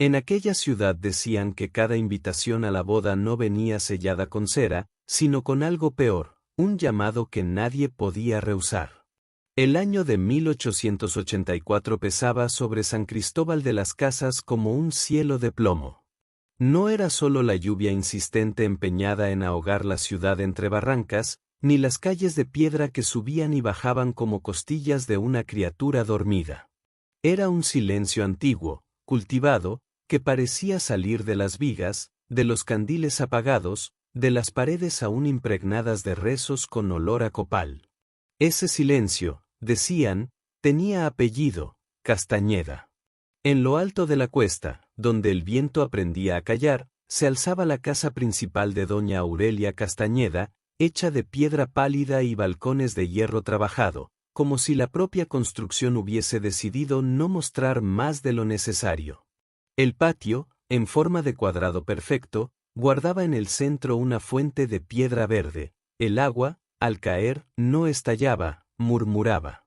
En aquella ciudad decían que cada invitación a la boda no venía sellada con cera, sino con algo peor, un llamado que nadie podía rehusar. El año de 1884 pesaba sobre San Cristóbal de las Casas como un cielo de plomo. No era solo la lluvia insistente empeñada en ahogar la ciudad entre barrancas, ni las calles de piedra que subían y bajaban como costillas de una criatura dormida. Era un silencio antiguo, cultivado, que parecía salir de las vigas, de los candiles apagados, de las paredes aún impregnadas de rezos con olor a copal. Ese silencio, decían, tenía apellido, Castañeda. En lo alto de la cuesta, donde el viento aprendía a callar, se alzaba la casa principal de doña Aurelia Castañeda, hecha de piedra pálida y balcones de hierro trabajado, como si la propia construcción hubiese decidido no mostrar más de lo necesario. El patio, en forma de cuadrado perfecto, guardaba en el centro una fuente de piedra verde. El agua, al caer, no estallaba, murmuraba.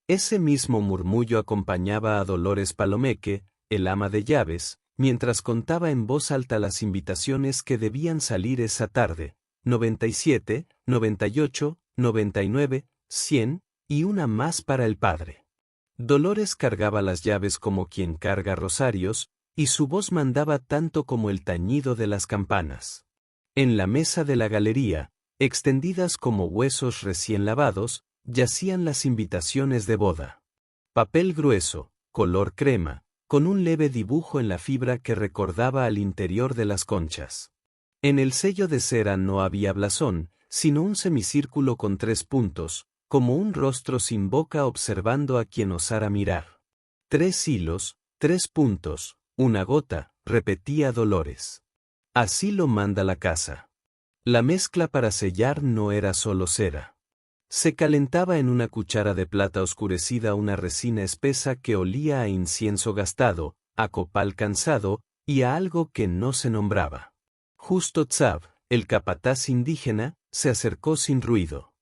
Ese mismo murmullo acompañaba a Dolores Palomeque, el ama de llaves, mientras contaba en voz alta las invitaciones que debían salir esa tarde: 97, 98, 99, 100, y una más para el padre. Dolores cargaba las llaves como quien carga rosarios, y su voz mandaba tanto como el tañido de las campanas. En la mesa de la galería, extendidas como huesos recién lavados, yacían las invitaciones de boda. Papel grueso, color crema, con un leve dibujo en la fibra que recordaba al interior de las conchas. En el sello de cera no había blasón, sino un semicírculo con 3 puntos, como un rostro sin boca observando a quien osara mirar. 3 hilos, 3 puntos, una gota, repetía Dolores. Así lo manda la casa. La mezcla para sellar no era solo cera. Se calentaba en una cuchara de plata oscurecida una resina espesa que olía a incienso gastado, a copal cansado, y a algo que no se nombraba. Justo Tzab, el capataz indígena, se acercó sin ruido.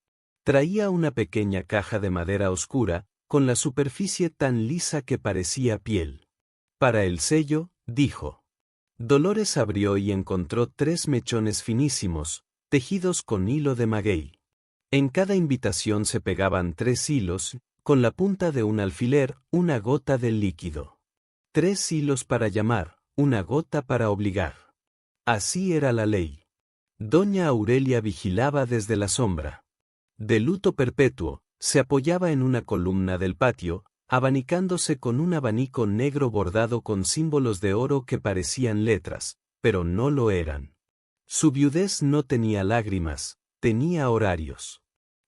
Traía una pequeña caja de madera oscura, con la superficie tan lisa que parecía piel. Para el sello, dijo. Dolores abrió y encontró 3 mechones finísimos, tejidos con hilo de maguey. En cada invitación se pegaban 3 hilos, con la punta de un alfiler, una gota del líquido. 3 hilos para llamar, una gota para obligar. Así era la ley. Doña Aurelia vigilaba desde la sombra. De luto perpetuo, se apoyaba en una columna del patio, abanicándose con un abanico negro bordado con símbolos de oro que parecían letras, pero no lo eran. Su viudez no tenía lágrimas, tenía horarios.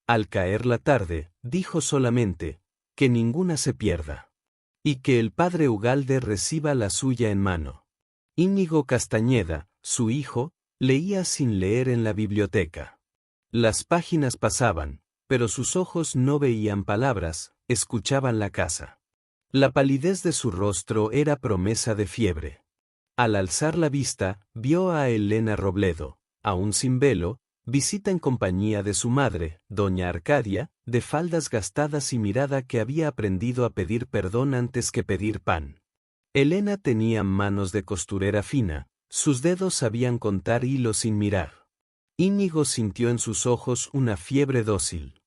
Al caer la tarde, dijo solamente, que ninguna se pierda. Y que el padre Ugalde reciba la suya en mano. Íñigo Castañeda, su hijo, leía sin leer en la biblioteca. Las páginas pasaban, pero sus ojos no veían palabras, escuchaban la casa. La palidez de su rostro era promesa de fiebre. Al alzar la vista, vio a Elena Robledo, aún sin velo, visita en compañía de su madre, doña Arcadia, de faldas gastadas y mirada que había aprendido a pedir perdón antes que pedir pan. Elena tenía manos de costurera fina, sus dedos sabían contar hilos sin mirar. Íñigo sintió en sus ojos una fiebre dócil.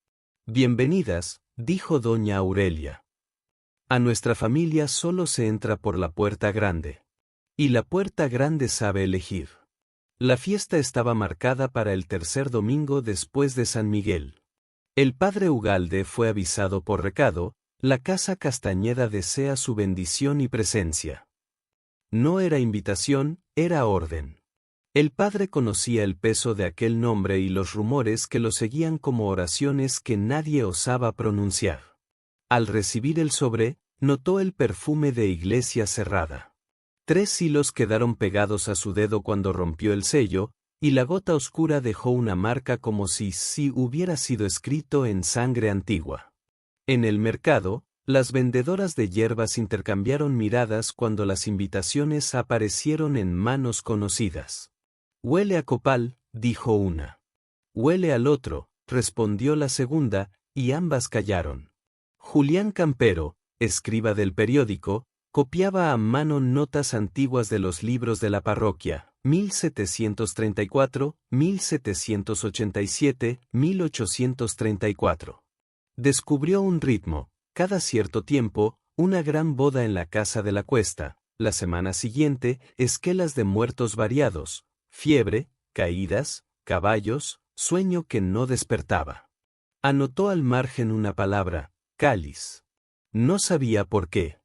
Bienvenidas, dijo doña Aurelia. A nuestra familia solo se entra por la puerta grande. Y la puerta grande sabe elegir. La fiesta estaba marcada para el 3er domingo después de San Miguel. El padre Ugalde fue avisado por recado, la casa Castañeda desea su bendición y presencia. No era invitación, era orden. El padre conocía el peso de aquel nombre y los rumores que lo seguían como oraciones que nadie osaba pronunciar. Al recibir el sobre, notó el perfume de iglesia cerrada. 3 hilos quedaron pegados a su dedo cuando rompió el sello, y la gota oscura dejó una marca como si hubiera sido escrito en sangre antigua. En el mercado, las vendedoras de hierbas intercambiaron miradas cuando las invitaciones aparecieron en manos conocidas. «Huele a copal», dijo una. «Huele al otro», respondió la segunda, y ambas callaron. Julián Campero, escriba del periódico, Copiaba a mano notas antiguas de los libros de la parroquia, 1734, 1787, 1834. Descubrió un ritmo, cada cierto tiempo, una gran boda en la casa de la cuesta, la semana siguiente, esquelas de muertos variados, fiebre, caídas, caballos, sueño que no despertaba. Anotó al margen una palabra, cáliz. No sabía por qué.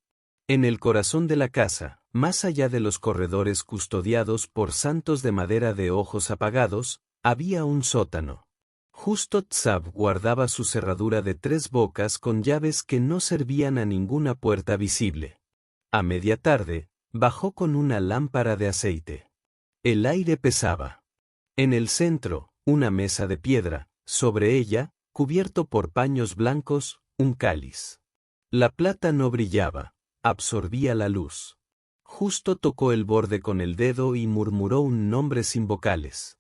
En el corazón de la casa, más allá de los corredores custodiados por santos de madera de ojos apagados, había un sótano. Justo Tzab guardaba su cerradura de 3 bocas con llaves que no servían a ninguna puerta visible. A media tarde, bajó con una lámpara de aceite. El aire pesaba. En el centro, una mesa de piedra, sobre ella, cubierto por paños blancos, un cáliz. La plata no brillaba, absorbía la luz. Justo tocó el borde con el dedo y murmuró un nombre sin vocales.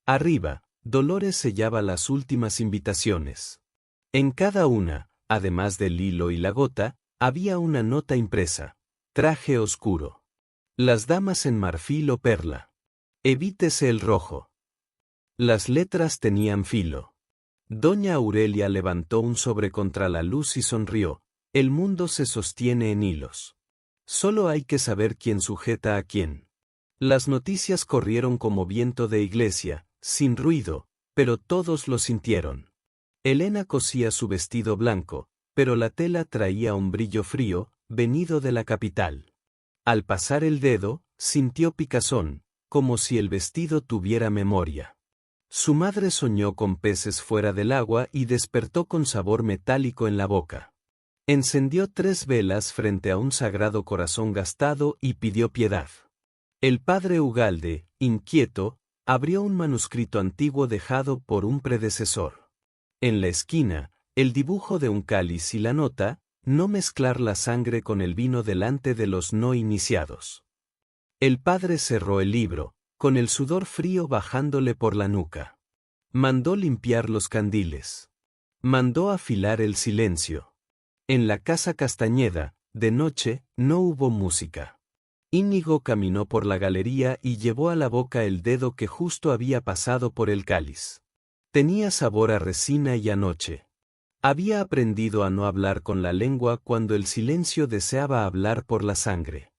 Arriba, Dolores sellaba las últimas invitaciones. En cada una, además del hilo y la gota, había una nota impresa. Traje oscuro. Las damas en marfil o perla. Evítese el rojo. Las letras tenían filo. Doña Aurelia levantó un sobre contra la luz y sonrió. El mundo se sostiene en hilos. Solo hay que saber quién sujeta a quién. Las noticias corrieron como viento de iglesia, sin ruido, pero todos lo sintieron. Elena cosía su vestido blanco, pero la tela traía un brillo frío, venido de la capital. Al pasar el dedo, sintió picazón, como si el vestido tuviera memoria. Su madre soñó con peces fuera del agua y despertó con sabor metálico en la boca. Encendió 3 velas frente a un sagrado corazón gastado y pidió piedad. El padre Ugalde, inquieto, abrió un manuscrito antiguo dejado por un predecesor. En la esquina, el dibujo de un cáliz y la nota, no mezclar la sangre con el vino delante de los no iniciados. El padre cerró el libro, con el sudor frío bajándole por la nuca. Mandó limpiar los candiles. Mandó afilar el silencio. En la casa Castañeda, de noche, no hubo música. Íñigo caminó por la galería y llevó a la boca el dedo que justo había pasado por el cáliz. Tenía sabor a resina y a noche. Había aprendido a no hablar con la lengua cuando el silencio deseaba hablar por la sangre.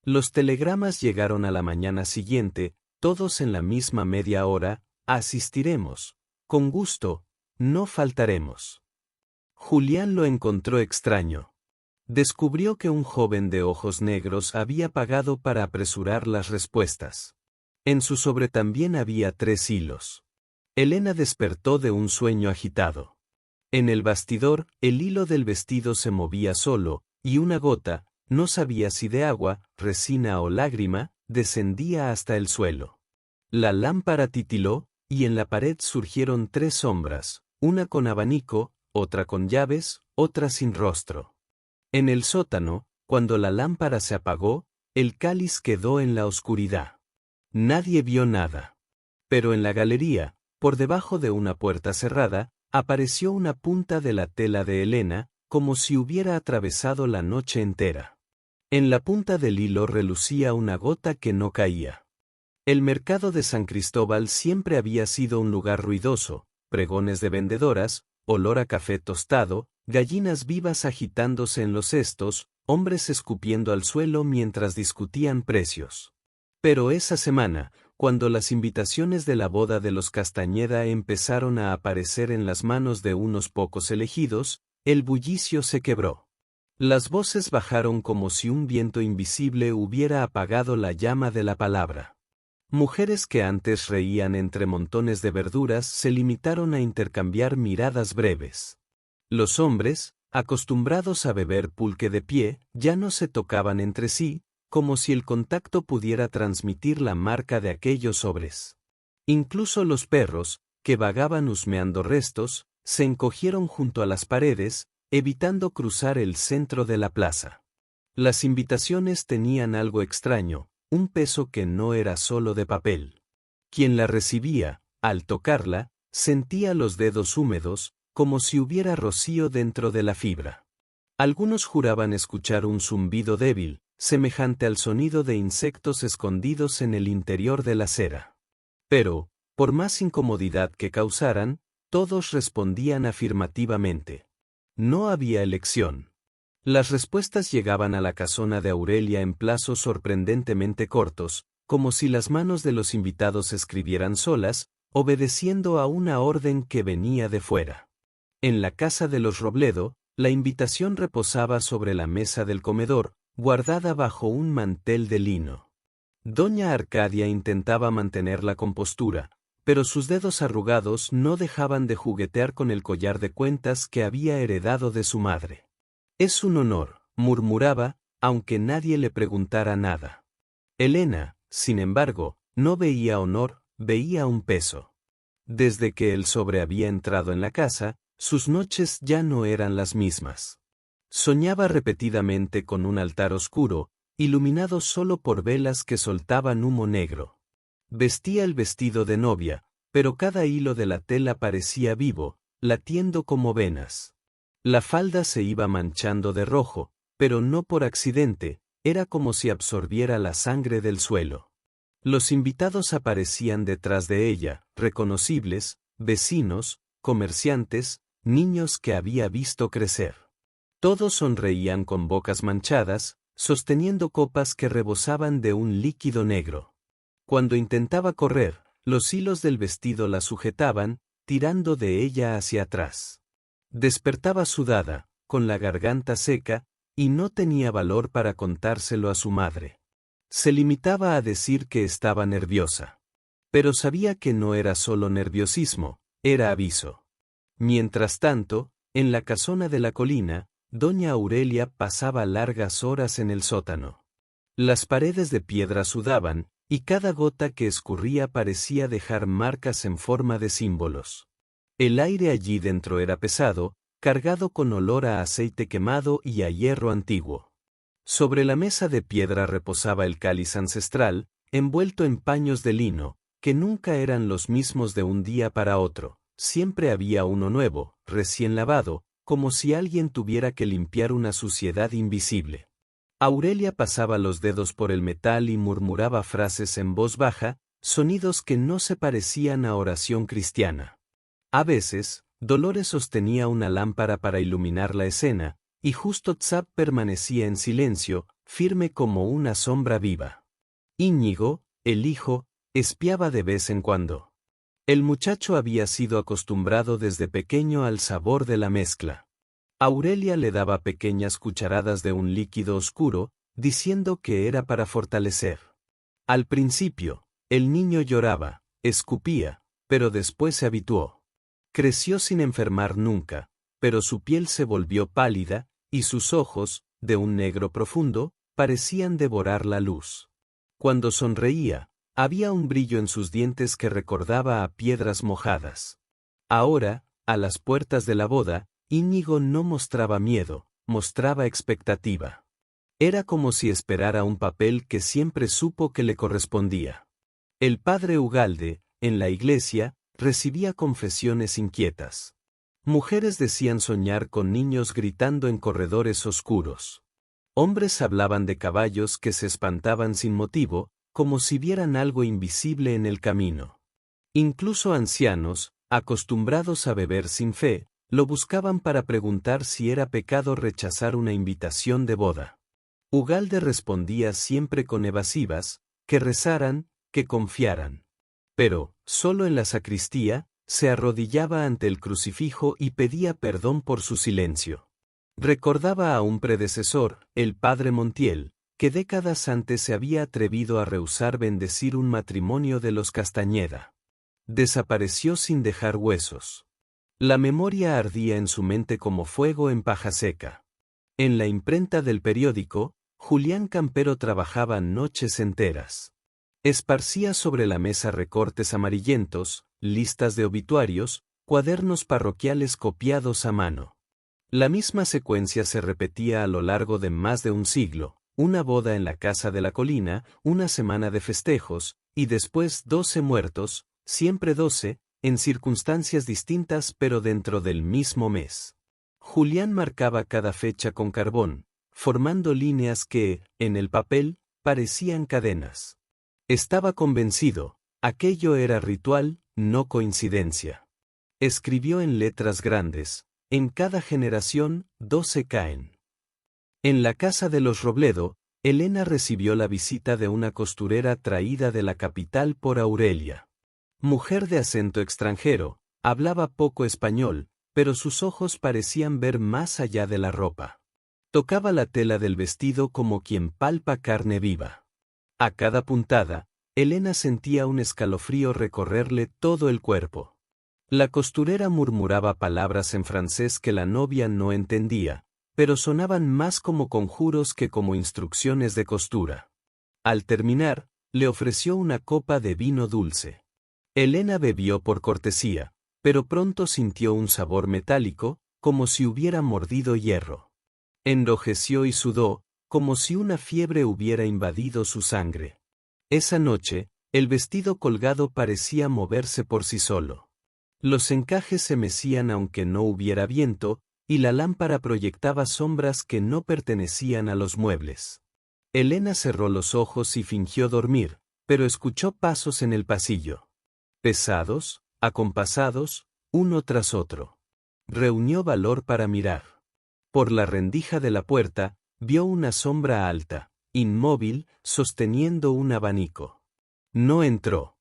Los telegramas llegaron a la mañana siguiente, todos en la misma media hora. Asistiremos. Con gusto, no faltaremos. Julián lo encontró extraño. Descubrió que un joven de ojos negros había pagado para apresurar las respuestas. En su sobre también había 3 hilos. Elena despertó de un sueño agitado. En el bastidor, el hilo del vestido se movía solo, y una gota, no sabía si de agua, resina o lágrima, descendía hasta el suelo. La lámpara titiló, y en la pared surgieron 3 sombras, una con abanico, otra con llaves, otra sin rostro. En el sótano, cuando la lámpara se apagó, el cáliz quedó en la oscuridad. Nadie vio nada. Pero en la galería, por debajo de una puerta cerrada, apareció una punta de la tela de Elena, como si hubiera atravesado la noche entera. En la punta del hilo relucía una gota que no caía. El mercado de San Cristóbal siempre había sido un lugar ruidoso, pregones de vendedoras, olor a café tostado, gallinas vivas agitándose en los cestos, hombres escupiendo al suelo mientras discutían precios. Pero esa semana, cuando las invitaciones de la boda de los Castañeda empezaron a aparecer en las manos de unos pocos elegidos, el bullicio se quebró. Las voces bajaron como si un viento invisible hubiera apagado la llama de la palabra. Mujeres que antes reían entre montones de verduras se limitaron a intercambiar miradas breves. Los hombres, acostumbrados a beber pulque de pie, ya no se tocaban entre sí, como si el contacto pudiera transmitir la marca de aquellos sobres. Incluso los perros, que vagaban husmeando restos, se encogieron junto a las paredes, evitando cruzar el centro de la plaza. Las invitaciones tenían algo extraño, un peso que no era solo de papel. Quien la recibía, al tocarla, sentía los dedos húmedos, como si hubiera rocío dentro de la fibra. Algunos juraban escuchar un zumbido débil, semejante al sonido de insectos escondidos en el interior de la cera. Pero, por más incomodidad que causaran, todos respondían afirmativamente. No había elección. Las respuestas llegaban a la casona de Aurelia en plazos sorprendentemente cortos, como si las manos de los invitados escribieran solas, obedeciendo a una orden que venía de fuera. En la casa de los Robledo, la invitación reposaba sobre la mesa del comedor, guardada bajo un mantel de lino. Doña Arcadia intentaba mantener la compostura, pero sus dedos arrugados no dejaban de juguetear con el collar de cuentas que había heredado de su madre. «Es un honor», murmuraba, aunque nadie le preguntara nada. Elena, sin embargo, no veía honor, veía un peso. Desde que el sobre había entrado en la casa, sus noches ya no eran las mismas. Soñaba repetidamente con un altar oscuro, iluminado solo por velas que soltaban humo negro. Vestía el vestido de novia, pero cada hilo de la tela parecía vivo, latiendo como venas. La falda se iba manchando de rojo, pero no por accidente, era como si absorbiera la sangre del suelo. Los invitados aparecían detrás de ella, reconocibles, vecinos, comerciantes, niños que había visto crecer. Todos sonreían con bocas manchadas, sosteniendo copas que rebosaban de un líquido negro. Cuando intentaba correr, los hilos del vestido la sujetaban, tirando de ella hacia atrás. Despertaba sudada, con la garganta seca, y no tenía valor para contárselo a su madre. Se limitaba a decir que estaba nerviosa. Pero sabía que no era solo nerviosismo, era aviso. Mientras tanto, en la casona de la colina, doña Aurelia pasaba largas horas en el sótano. Las paredes de piedra sudaban, y cada gota que escurría parecía dejar marcas en forma de símbolos. El aire allí dentro era pesado, cargado con olor a aceite quemado y a hierro antiguo. Sobre la mesa de piedra reposaba el cáliz ancestral, envuelto en paños de lino, que nunca eran los mismos de un día para otro. Siempre había uno nuevo, recién lavado, como si alguien tuviera que limpiar una suciedad invisible. Aurelia pasaba los dedos por el metal y murmuraba frases en voz baja, sonidos que no se parecían a oración cristiana. A veces, Dolores sostenía una lámpara para iluminar la escena, y justo Tzap permanecía en silencio, firme como una sombra viva. Íñigo, el hijo, espiaba de vez en cuando. El muchacho había sido acostumbrado desde pequeño al sabor de la mezcla. Aurelia le daba pequeñas cucharadas de un líquido oscuro, diciendo que era para fortalecer. Al principio, el niño lloraba, escupía, pero después se habituó. Creció sin enfermar nunca, pero su piel se volvió pálida, y sus ojos, de un negro profundo, parecían devorar la luz. Cuando sonreía, había un brillo en sus dientes que recordaba a piedras mojadas. Ahora, a las puertas de la boda, Íñigo no mostraba miedo, mostraba expectativa. Era como si esperara un papel que siempre supo que le correspondía. El padre Ugalde, en la iglesia, recibía confesiones inquietas. Mujeres decían soñar con niños gritando en corredores oscuros. Hombres hablaban de caballos que se espantaban sin motivo, como si vieran algo invisible en el camino. Incluso ancianos, acostumbrados a beber sin fe, lo buscaban para preguntar si era pecado rechazar una invitación de boda. Ugalde respondía siempre con evasivas, que rezaran, que confiaran. Pero, solo en la sacristía, se arrodillaba ante el crucifijo y pedía perdón por su silencio. Recordaba a un predecesor, el padre Montiel, que décadas antes se había atrevido a rehusar bendecir un matrimonio de los Castañeda. Desapareció sin dejar huesos. La memoria ardía en su mente como fuego en paja seca. En la imprenta del periódico, Julián Campero trabajaba noches enteras. Esparcía sobre la mesa recortes amarillentos, listas de obituarios, cuadernos parroquiales copiados a mano. La misma secuencia se repetía a lo largo de más de un siglo, una boda en la casa de la colina, una semana de festejos, y después 12 muertos, siempre 12, en circunstancias distintas pero dentro del mismo mes. Julián marcaba cada fecha con carbón, formando líneas que, en el papel, parecían cadenas. Estaba convencido, aquello era ritual, no coincidencia. Escribió en letras grandes, en cada generación, 12 caen. En la casa de los Robledo, Elena recibió la visita de una costurera traída de la capital por Aurelia. Mujer de acento extranjero, hablaba poco español, pero sus ojos parecían ver más allá de la ropa. Tocaba la tela del vestido como quien palpa carne viva. A cada puntada, Elena sentía un escalofrío recorrerle todo el cuerpo. La costurera murmuraba palabras en francés que la novia no entendía, pero sonaban más como conjuros que como instrucciones de costura. Al terminar, le ofreció una copa de vino dulce. Elena bebió por cortesía, pero pronto sintió un sabor metálico, como si hubiera mordido hierro. Enrojeció y sudó, como si una fiebre hubiera invadido su sangre. Esa noche, el vestido colgado parecía moverse por sí solo. Los encajes se mecían aunque no hubiera viento, y la lámpara proyectaba sombras que no pertenecían a los muebles. Elena cerró los ojos y fingió dormir, pero escuchó pasos en el pasillo. Pesados, acompasados, uno tras otro. Reunió valor para mirar. Por la rendija de la puerta, vio una sombra alta, inmóvil, sosteniendo un abanico. No entró.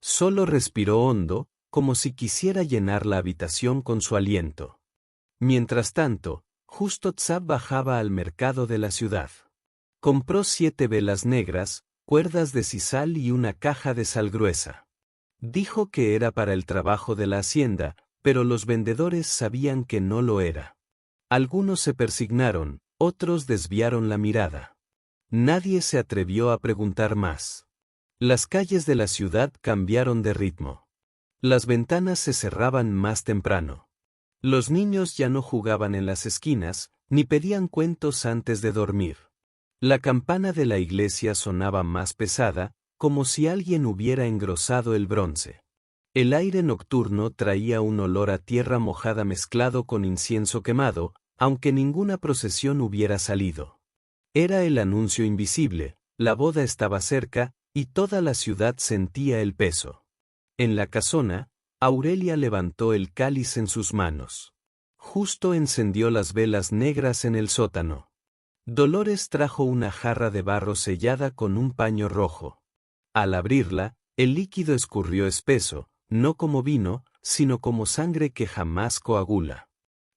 Solo respiró hondo, como si quisiera llenar la habitación con su aliento. Mientras tanto, Justo Tzab bajaba al mercado de la ciudad. Compró 7 velas negras, cuerdas de sisal y una caja de sal gruesa. Dijo que era para el trabajo de la hacienda, pero los vendedores sabían que no lo era. Algunos se persignaron, otros desviaron la mirada. Nadie se atrevió a preguntar más. Las calles de la ciudad cambiaron de ritmo. Las ventanas se cerraban más temprano. Los niños ya no jugaban en las esquinas, ni pedían cuentos antes de dormir. La campana de la iglesia sonaba más pesada, como si alguien hubiera engrosado el bronce. El aire nocturno traía un olor a tierra mojada mezclado con incienso quemado, aunque ninguna procesión hubiera salido. Era el anuncio invisible, la boda estaba cerca, y toda la ciudad sentía el peso. En la casona, Aurelia levantó el cáliz en sus manos. Justo encendió las velas negras en el sótano. Dolores trajo una jarra de barro sellada con un paño rojo. Al abrirla, el líquido escurrió espeso, no como vino, sino como sangre que jamás coagula.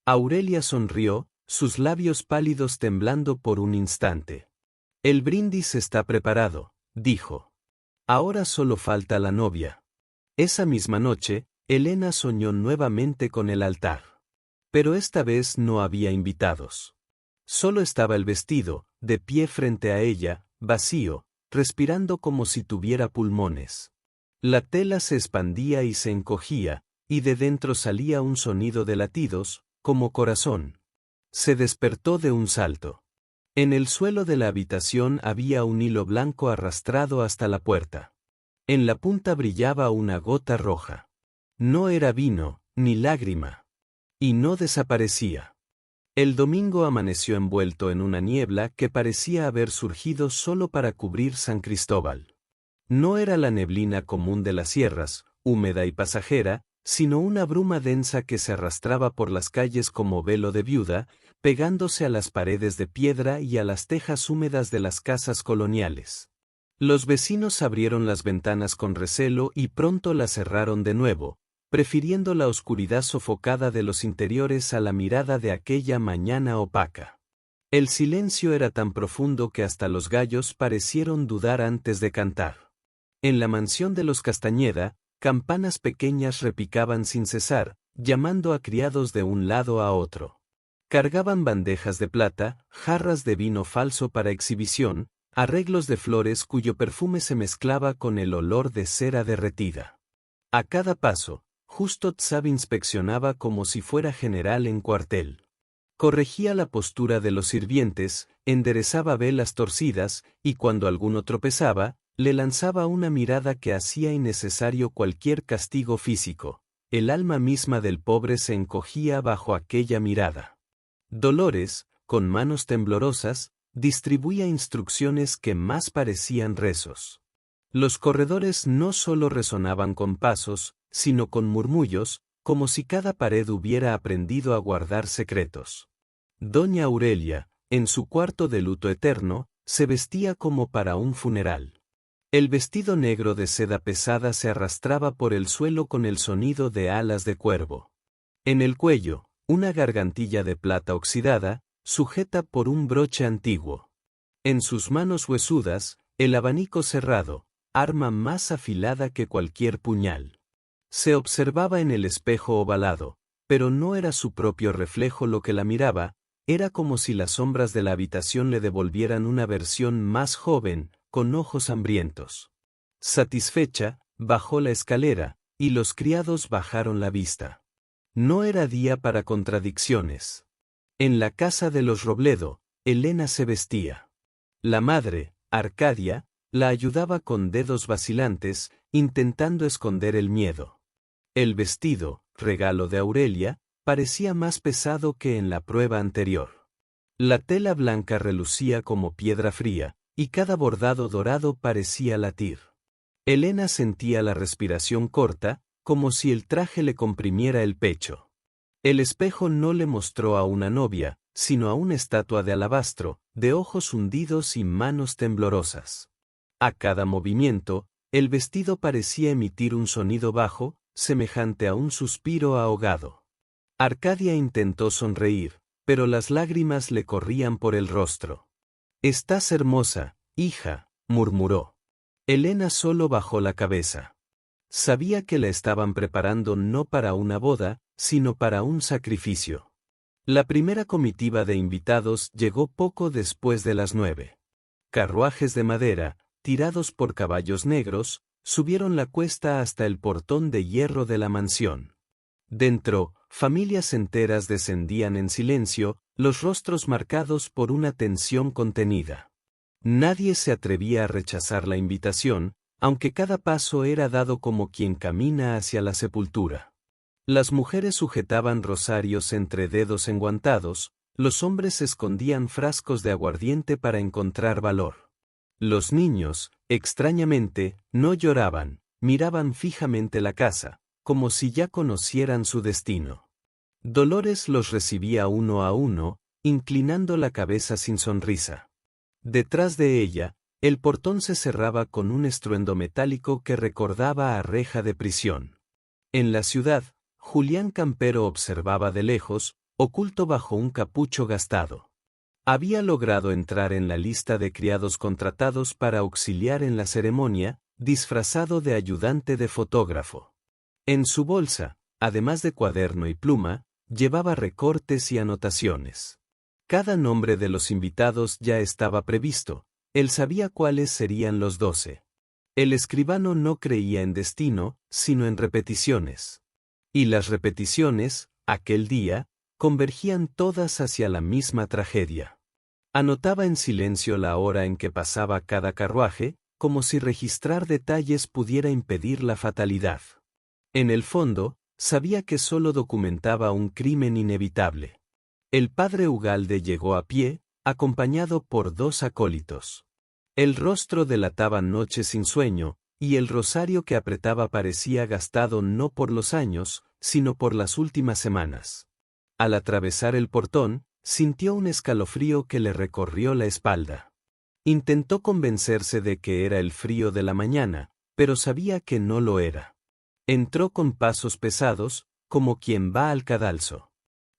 Aurelia sonrió, sus labios pálidos temblando por un instante. El brindis está preparado, dijo. Ahora solo falta la novia. Esa misma noche, Elena soñó nuevamente con el altar. Pero esta vez no había invitados. Solo estaba el vestido, de pie frente a ella, vacío, respirando como si tuviera pulmones. La tela se expandía y se encogía, y de dentro salía un sonido de latidos, como corazón. Se despertó de un salto. En el suelo de la habitación había un hilo blanco arrastrado hasta la puerta. En la punta brillaba una gota roja. No era vino, ni lágrima. Y no desaparecía. El domingo amaneció envuelto en una niebla que parecía haber surgido solo para cubrir San Cristóbal. No era la neblina común de las sierras, húmeda y pasajera, sino una bruma densa que se arrastraba por las calles como velo de viuda, pegándose a las paredes de piedra y a las tejas húmedas de las casas coloniales. Los vecinos abrieron las ventanas con recelo y pronto las cerraron de nuevo, prefiriendo la oscuridad sofocada de los interiores a la mirada de aquella mañana opaca. El silencio era tan profundo que hasta los gallos parecieron dudar antes de cantar. En la mansión de los Castañeda, campanas pequeñas repicaban sin cesar, llamando a criados de un lado a otro. Cargaban bandejas de plata, jarras de vino falso para exhibición, arreglos de flores cuyo perfume se mezclaba con el olor de cera derretida. A cada paso, Justo Tzab inspeccionaba como si fuera general en cuartel. Corregía la postura de los sirvientes, enderezaba velas torcidas, y cuando alguno tropezaba, le lanzaba una mirada que hacía innecesario cualquier castigo físico. El alma misma del pobre se encogía bajo aquella mirada. Dolores, con manos temblorosas, distribuía instrucciones que más parecían rezos. Los corredores no solo resonaban con pasos, sino con murmullos, como si cada pared hubiera aprendido a guardar secretos. Doña Aurelia, en su cuarto de luto eterno, se vestía como para un funeral. El vestido negro de seda pesada se arrastraba por el suelo con el sonido de alas de cuervo. En el cuello, una gargantilla de plata oxidada, sujeta por un broche antiguo. En sus manos huesudas, el abanico cerrado, arma más afilada que cualquier puñal. Se observaba en el espejo ovalado, pero no era su propio reflejo lo que la miraba, era como si las sombras de la habitación le devolvieran una versión más joven, con ojos hambrientos. Satisfecha, bajó la escalera, y los criados bajaron la vista. No era día para contradicciones. En la casa de los Robledo, Elena se vestía. La madre, Arcadia, la ayudaba con dedos vacilantes, intentando esconder el miedo. El vestido, regalo de Aurelia, parecía más pesado que en la prueba anterior. La tela blanca relucía como piedra fría, y cada bordado dorado parecía latir. Elena sentía la respiración corta, como si el traje le comprimiera el pecho. El espejo no le mostró a una novia, sino a una estatua de alabastro, de ojos hundidos y manos temblorosas. A cada movimiento, el vestido parecía emitir un sonido bajo, semejante a un suspiro ahogado. Arcadia intentó sonreír, pero las lágrimas le corrían por el rostro. «Estás hermosa, hija», murmuró. Elena solo bajó la cabeza. Sabía que la estaban preparando no para una boda, sino para un sacrificio. La primera comitiva de invitados llegó poco después de las 9. Carruajes de madera, tirados por caballos negros, subieron la cuesta hasta el portón de hierro de la mansión. Dentro, familias enteras descendían en silencio, los rostros marcados por una tensión contenida. Nadie se atrevía a rechazar la invitación, aunque cada paso era dado como quien camina hacia la sepultura. Las mujeres sujetaban rosarios entre dedos enguantados, los hombres escondían frascos de aguardiente para encontrar valor. Los niños, extrañamente, no lloraban, miraban fijamente la casa, como si ya conocieran su destino. Dolores los recibía uno a uno, inclinando la cabeza sin sonrisa. Detrás de ella, el portón se cerraba con un estruendo metálico que recordaba a reja de prisión. En la ciudad, Julián Campero observaba de lejos, oculto bajo un capucho gastado. Había logrado entrar en la lista de criados contratados para auxiliar en la ceremonia, disfrazado de ayudante de fotógrafo. En su bolsa, además de cuaderno y pluma, llevaba recortes y anotaciones. Cada nombre de los invitados ya estaba previsto, él sabía cuáles serían los 12. El escribano no creía en destino, sino en repeticiones. Y las repeticiones, aquel día, convergían todas hacia la misma tragedia. Anotaba en silencio la hora en que pasaba cada carruaje, como si registrar detalles pudiera impedir la fatalidad. En el fondo, sabía que solo documentaba un crimen inevitable. El padre Ugalde llegó a pie, acompañado por 2 acólitos. El rostro delataba noches sin sueño, y el rosario que apretaba parecía gastado no por los años, sino por las últimas semanas. Al atravesar el portón, sintió un escalofrío que le recorrió la espalda. Intentó convencerse de que era el frío de la mañana, pero sabía que no lo era. Entró con pasos pesados, como quien va al cadalso.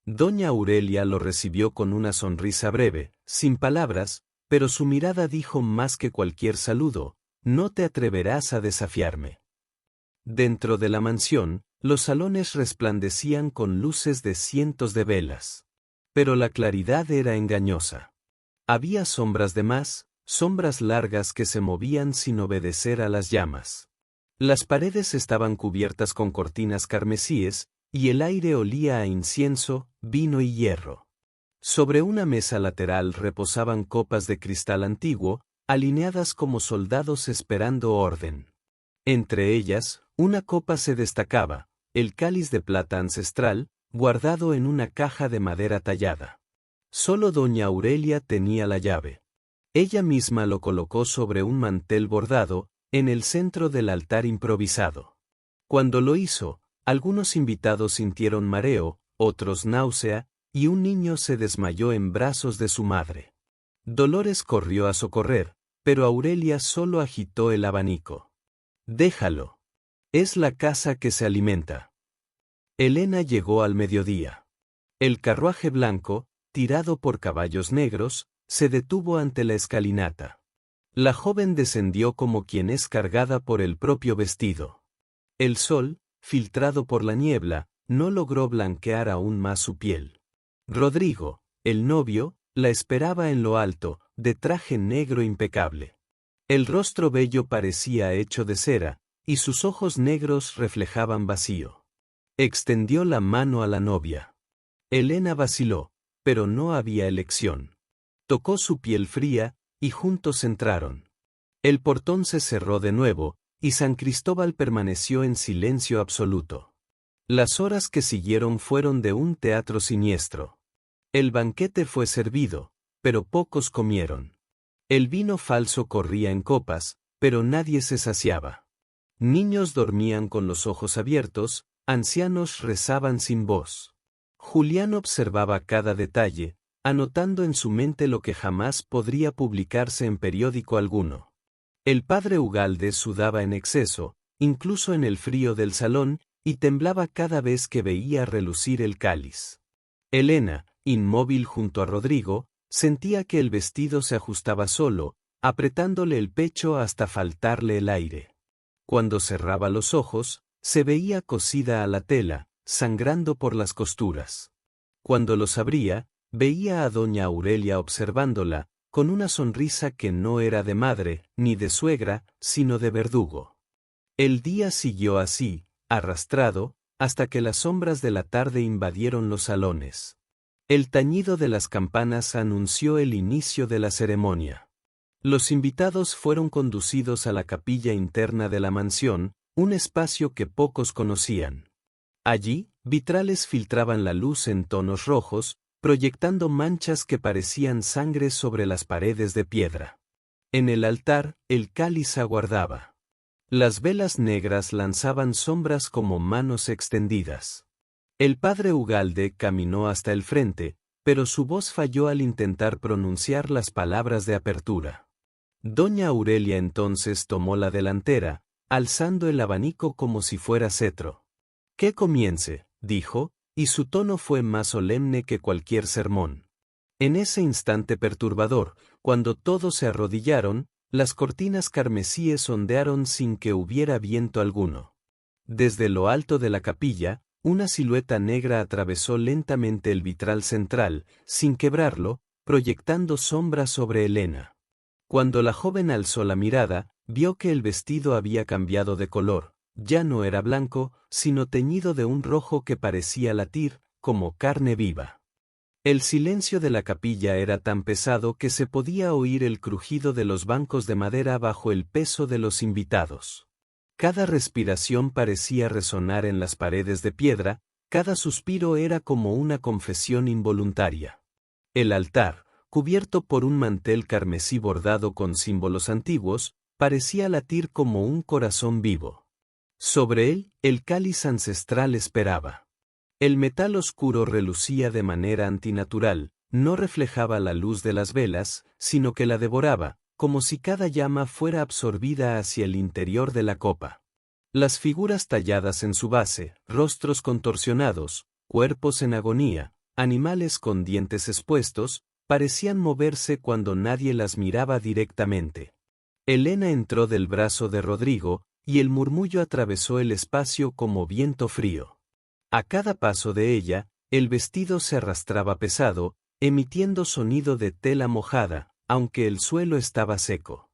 Doña Aurelia lo recibió con una sonrisa breve, sin palabras, pero su mirada dijo más que cualquier saludo: «No te atreverás a desafiarme». Dentro de la mansión, los salones resplandecían con luces de cientos de velas. Pero la claridad era engañosa. Había sombras de más, sombras largas que se movían sin obedecer a las llamas. Las paredes estaban cubiertas con cortinas carmesíes, y el aire olía a incienso, vino y hierro. Sobre una mesa lateral reposaban copas de cristal antiguo, alineadas como soldados esperando orden. Entre ellas, una copa se destacaba, el cáliz de plata ancestral, guardado en una caja de madera tallada. Solo doña Aurelia tenía la llave. Ella misma lo colocó sobre un mantel bordado, en el centro del altar improvisado. Cuando lo hizo, algunos invitados sintieron mareo, otros náusea, y un niño se desmayó en brazos de su madre. Dolores corrió a socorrer, pero Aurelia solo agitó el abanico. Déjalo. Es la casa que se alimenta. Elena llegó al mediodía. El carruaje blanco, tirado por caballos negros, se detuvo ante la escalinata. La joven descendió como quien es cargada por el propio vestido. El sol, filtrado por la niebla, no logró blanquear aún más su piel. Rodrigo, el novio, la esperaba en lo alto, de traje negro impecable. El rostro bello parecía hecho de cera, y sus ojos negros reflejaban vacío. Extendió la mano a la novia. Elena vaciló, pero no había elección. Tocó su piel fría, y juntos entraron. El portón se cerró de nuevo, y San Cristóbal permaneció en silencio absoluto. Las horas que siguieron fueron de un teatro siniestro. El banquete fue servido, pero pocos comieron. El vino falso corría en copas, pero nadie se saciaba. Niños dormían con los ojos abiertos, ancianos rezaban sin voz. Julián observaba cada detalle, anotando en su mente lo que jamás podría publicarse en periódico alguno. El padre Ugalde sudaba en exceso, incluso en el frío del salón, y temblaba cada vez que veía relucir el cáliz. Elena, inmóvil junto a Rodrigo, sentía que el vestido se ajustaba solo, apretándole el pecho hasta faltarle el aire. Cuando cerraba los ojos, se veía cosida a la tela, sangrando por las costuras. Cuando los abría, veía a doña Aurelia observándola, con una sonrisa que no era de madre, ni de suegra, sino de verdugo. El día siguió así, arrastrado, hasta que las sombras de la tarde invadieron los salones. El tañido de las campanas anunció el inicio de la ceremonia. Los invitados fueron conducidos a la capilla interna de la mansión, un espacio que pocos conocían. Allí, vitrales filtraban la luz en tonos rojos, proyectando manchas que parecían sangre sobre las paredes de piedra. En el altar, el cáliz aguardaba. Las velas negras lanzaban sombras como manos extendidas. El padre Ugalde caminó hasta el frente, pero su voz falló al intentar pronunciar las palabras de apertura. Doña Aurelia entonces tomó la delantera, alzando el abanico como si fuera cetro. «Que comience», dijo, y su tono fue más solemne que cualquier sermón. En ese instante perturbador, cuando todos se arrodillaron, las cortinas carmesíes ondearon sin que hubiera viento alguno. Desde lo alto de la capilla, una silueta negra atravesó lentamente el vitral central, sin quebrarlo, proyectando sombras sobre Elena. Cuando la joven alzó la mirada, vio que el vestido había cambiado de color, ya no era blanco, sino teñido de un rojo que parecía latir, como carne viva. El silencio de la capilla era tan pesado que se podía oír el crujido de los bancos de madera bajo el peso de los invitados. Cada respiración parecía resonar en las paredes de piedra, cada suspiro era como una confesión involuntaria. El altar, cubierto por un mantel carmesí bordado con símbolos antiguos, parecía latir como un corazón vivo. Sobre él, el cáliz ancestral esperaba. El metal oscuro relucía de manera antinatural, no reflejaba la luz de las velas, sino que la devoraba, como si cada llama fuera absorbida hacia el interior de la copa. Las figuras talladas en su base, rostros contorsionados, cuerpos en agonía, animales con dientes expuestos, parecían moverse cuando nadie las miraba directamente. Elena entró del brazo de Rodrigo, y el murmullo atravesó el espacio como viento frío. A cada paso de ella, el vestido se arrastraba pesado, emitiendo sonido de tela mojada, aunque el suelo estaba seco.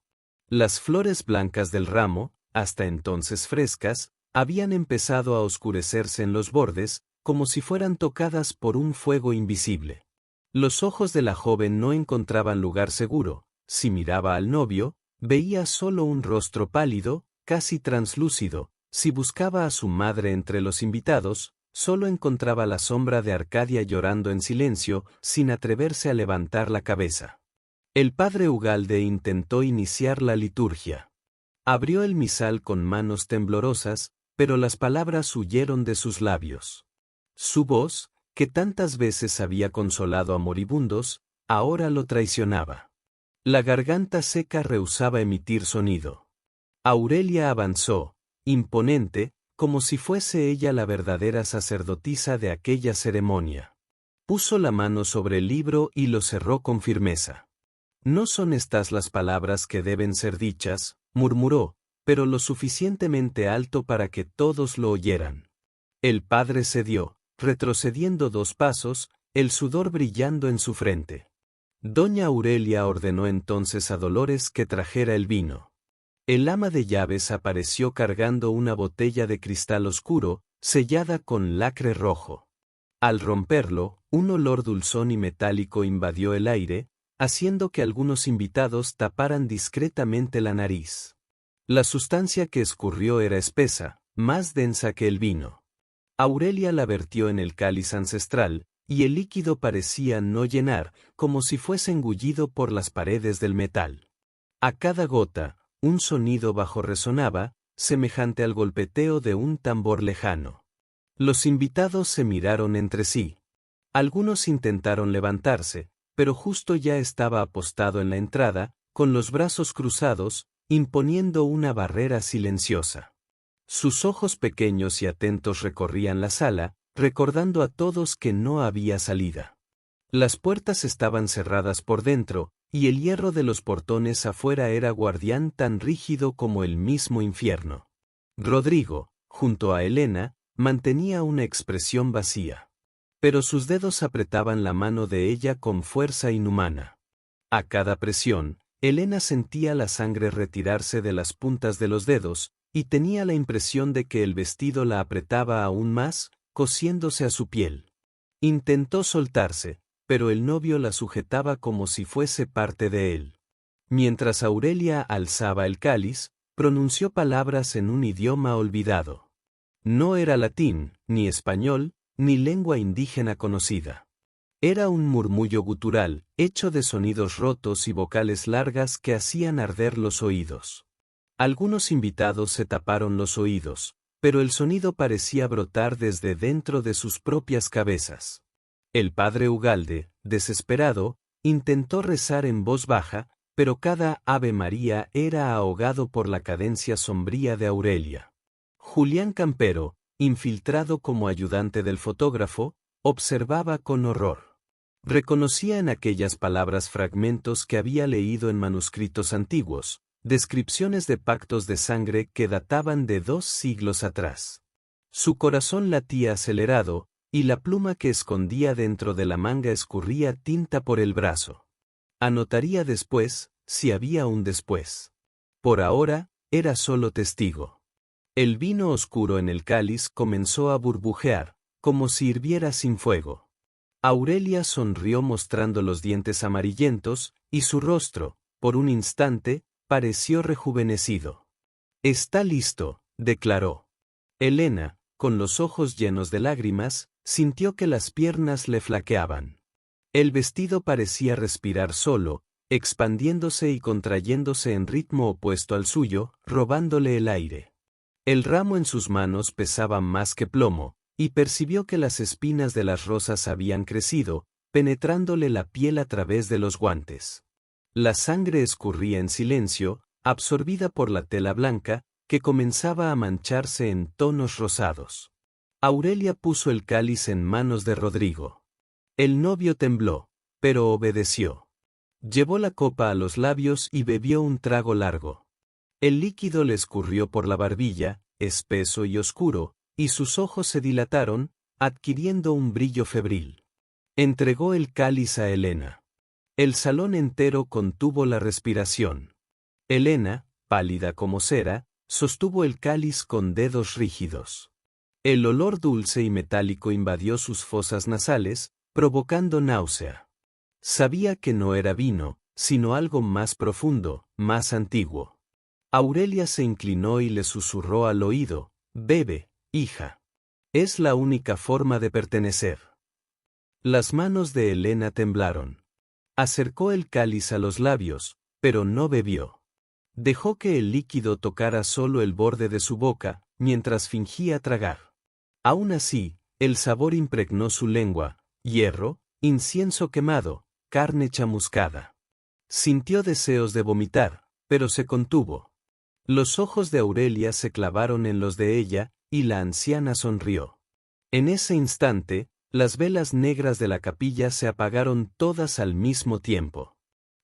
Las flores blancas del ramo, hasta entonces frescas, habían empezado a oscurecerse en los bordes, como si fueran tocadas por un fuego invisible. Los ojos de la joven no encontraban lugar seguro. Si miraba al novio, veía solo un rostro pálido, casi translúcido. Si buscaba a su madre entre los invitados, solo encontraba la sombra de Arcadia llorando en silencio, sin atreverse a levantar la cabeza. El padre Ugalde intentó iniciar la liturgia. Abrió el misal con manos temblorosas, pero las palabras huyeron de sus labios. Su voz, que tantas veces había consolado a moribundos, ahora lo traicionaba. La garganta seca rehusaba emitir sonido. Aurelia avanzó, imponente, como si fuese ella la verdadera sacerdotisa de aquella ceremonia. Puso la mano sobre el libro y lo cerró con firmeza. «No son estas las palabras que deben ser dichas», murmuró, pero lo suficientemente alto para que todos lo oyeran. El padre cedió, retrocediendo 2 pasos, el sudor brillando en su frente. Doña Aurelia ordenó entonces a Dolores que trajera el vino. El ama de llaves apareció cargando una botella de cristal oscuro, sellada con lacre rojo. Al romperlo, un olor dulzón y metálico invadió el aire, haciendo que algunos invitados taparan discretamente la nariz. La sustancia que escurrió era espesa, más densa que el vino. Aurelia la vertió en el cáliz ancestral, y el líquido parecía no llenar, como si fuese engullido por las paredes del metal. A cada gota, un sonido bajo resonaba, semejante al golpeteo de un tambor lejano. Los invitados se miraron entre sí. Algunos intentaron levantarse, pero justo ya estaba apostado en la entrada, con los brazos cruzados, imponiendo una barrera silenciosa. Sus ojos pequeños y atentos recorrían la sala, recordando a todos que no había salida. Las puertas estaban cerradas por dentro, y el hierro de los portones afuera era guardián tan rígido como el mismo infierno. Rodrigo, junto a Elena, mantenía una expresión vacía. Pero sus dedos apretaban la mano de ella con fuerza inhumana. A cada presión, Elena sentía la sangre retirarse de las puntas de los dedos, y tenía la impresión de que el vestido la apretaba aún más, cosiéndose a su piel. Intentó soltarse, pero el novio la sujetaba como si fuese parte de él. Mientras Aurelia alzaba el cáliz, pronunció palabras en un idioma olvidado. No era latín, ni español, ni lengua indígena conocida. Era un murmullo gutural, hecho de sonidos rotos y vocales largas que hacían arder los oídos. Algunos invitados se taparon los oídos, pero el sonido parecía brotar desde dentro de sus propias cabezas. El padre Ugalde, desesperado, intentó rezar en voz baja, pero cada Ave María era ahogado por la cadencia sombría de Aurelia. Julián Campero, infiltrado como ayudante del fotógrafo, observaba con horror. Reconocía en aquellas palabras fragmentos que había leído en manuscritos antiguos, descripciones de pactos de sangre que databan de 2 siglos atrás. Su corazón latía acelerado, y la pluma que escondía dentro de la manga escurría tinta por el brazo. Anotaría después, si había un después. Por ahora, era solo testigo. El vino oscuro en el cáliz comenzó a burbujear, como si hirviera sin fuego. Aurelia sonrió mostrando los dientes amarillentos, y su rostro, por un instante, pareció rejuvenecido. «Está listo», declaró. Elena, con los ojos llenos de lágrimas, sintió que las piernas le flaqueaban. El vestido parecía respirar solo, expandiéndose y contrayéndose en ritmo opuesto al suyo, robándole el aire. El ramo en sus manos pesaba más que plomo, y percibió que las espinas de las rosas habían crecido, penetrándole la piel a través de los guantes. La sangre escurría en silencio, absorbida por la tela blanca, que comenzaba a mancharse en tonos rosados. Aurelia puso el cáliz en manos de Rodrigo. El novio tembló, pero obedeció. Llevó la copa a los labios y bebió un trago largo. El líquido le escurrió por la barbilla, espeso y oscuro, y sus ojos se dilataron, adquiriendo un brillo febril. Entregó el cáliz a Elena. El salón entero contuvo la respiración. Elena, pálida como cera, sostuvo el cáliz con dedos rígidos. El olor dulce y metálico invadió sus fosas nasales, provocando náusea. Sabía que no era vino, sino algo más profundo, más antiguo. Aurelia se inclinó y le susurró al oído: «Bebe, hija». Es la única forma de pertenecer. Las manos de Elena temblaron. Acercó el cáliz a los labios, pero no bebió. Dejó que el líquido tocara solo el borde de su boca, mientras fingía tragar. Aún así, el sabor impregnó su lengua: hierro, incienso quemado, carne chamuscada. Sintió deseos de vomitar, pero se contuvo. Los ojos de Aurelia se clavaron en los de ella, y la anciana sonrió. En ese instante, las velas negras de la capilla se apagaron todas al mismo tiempo.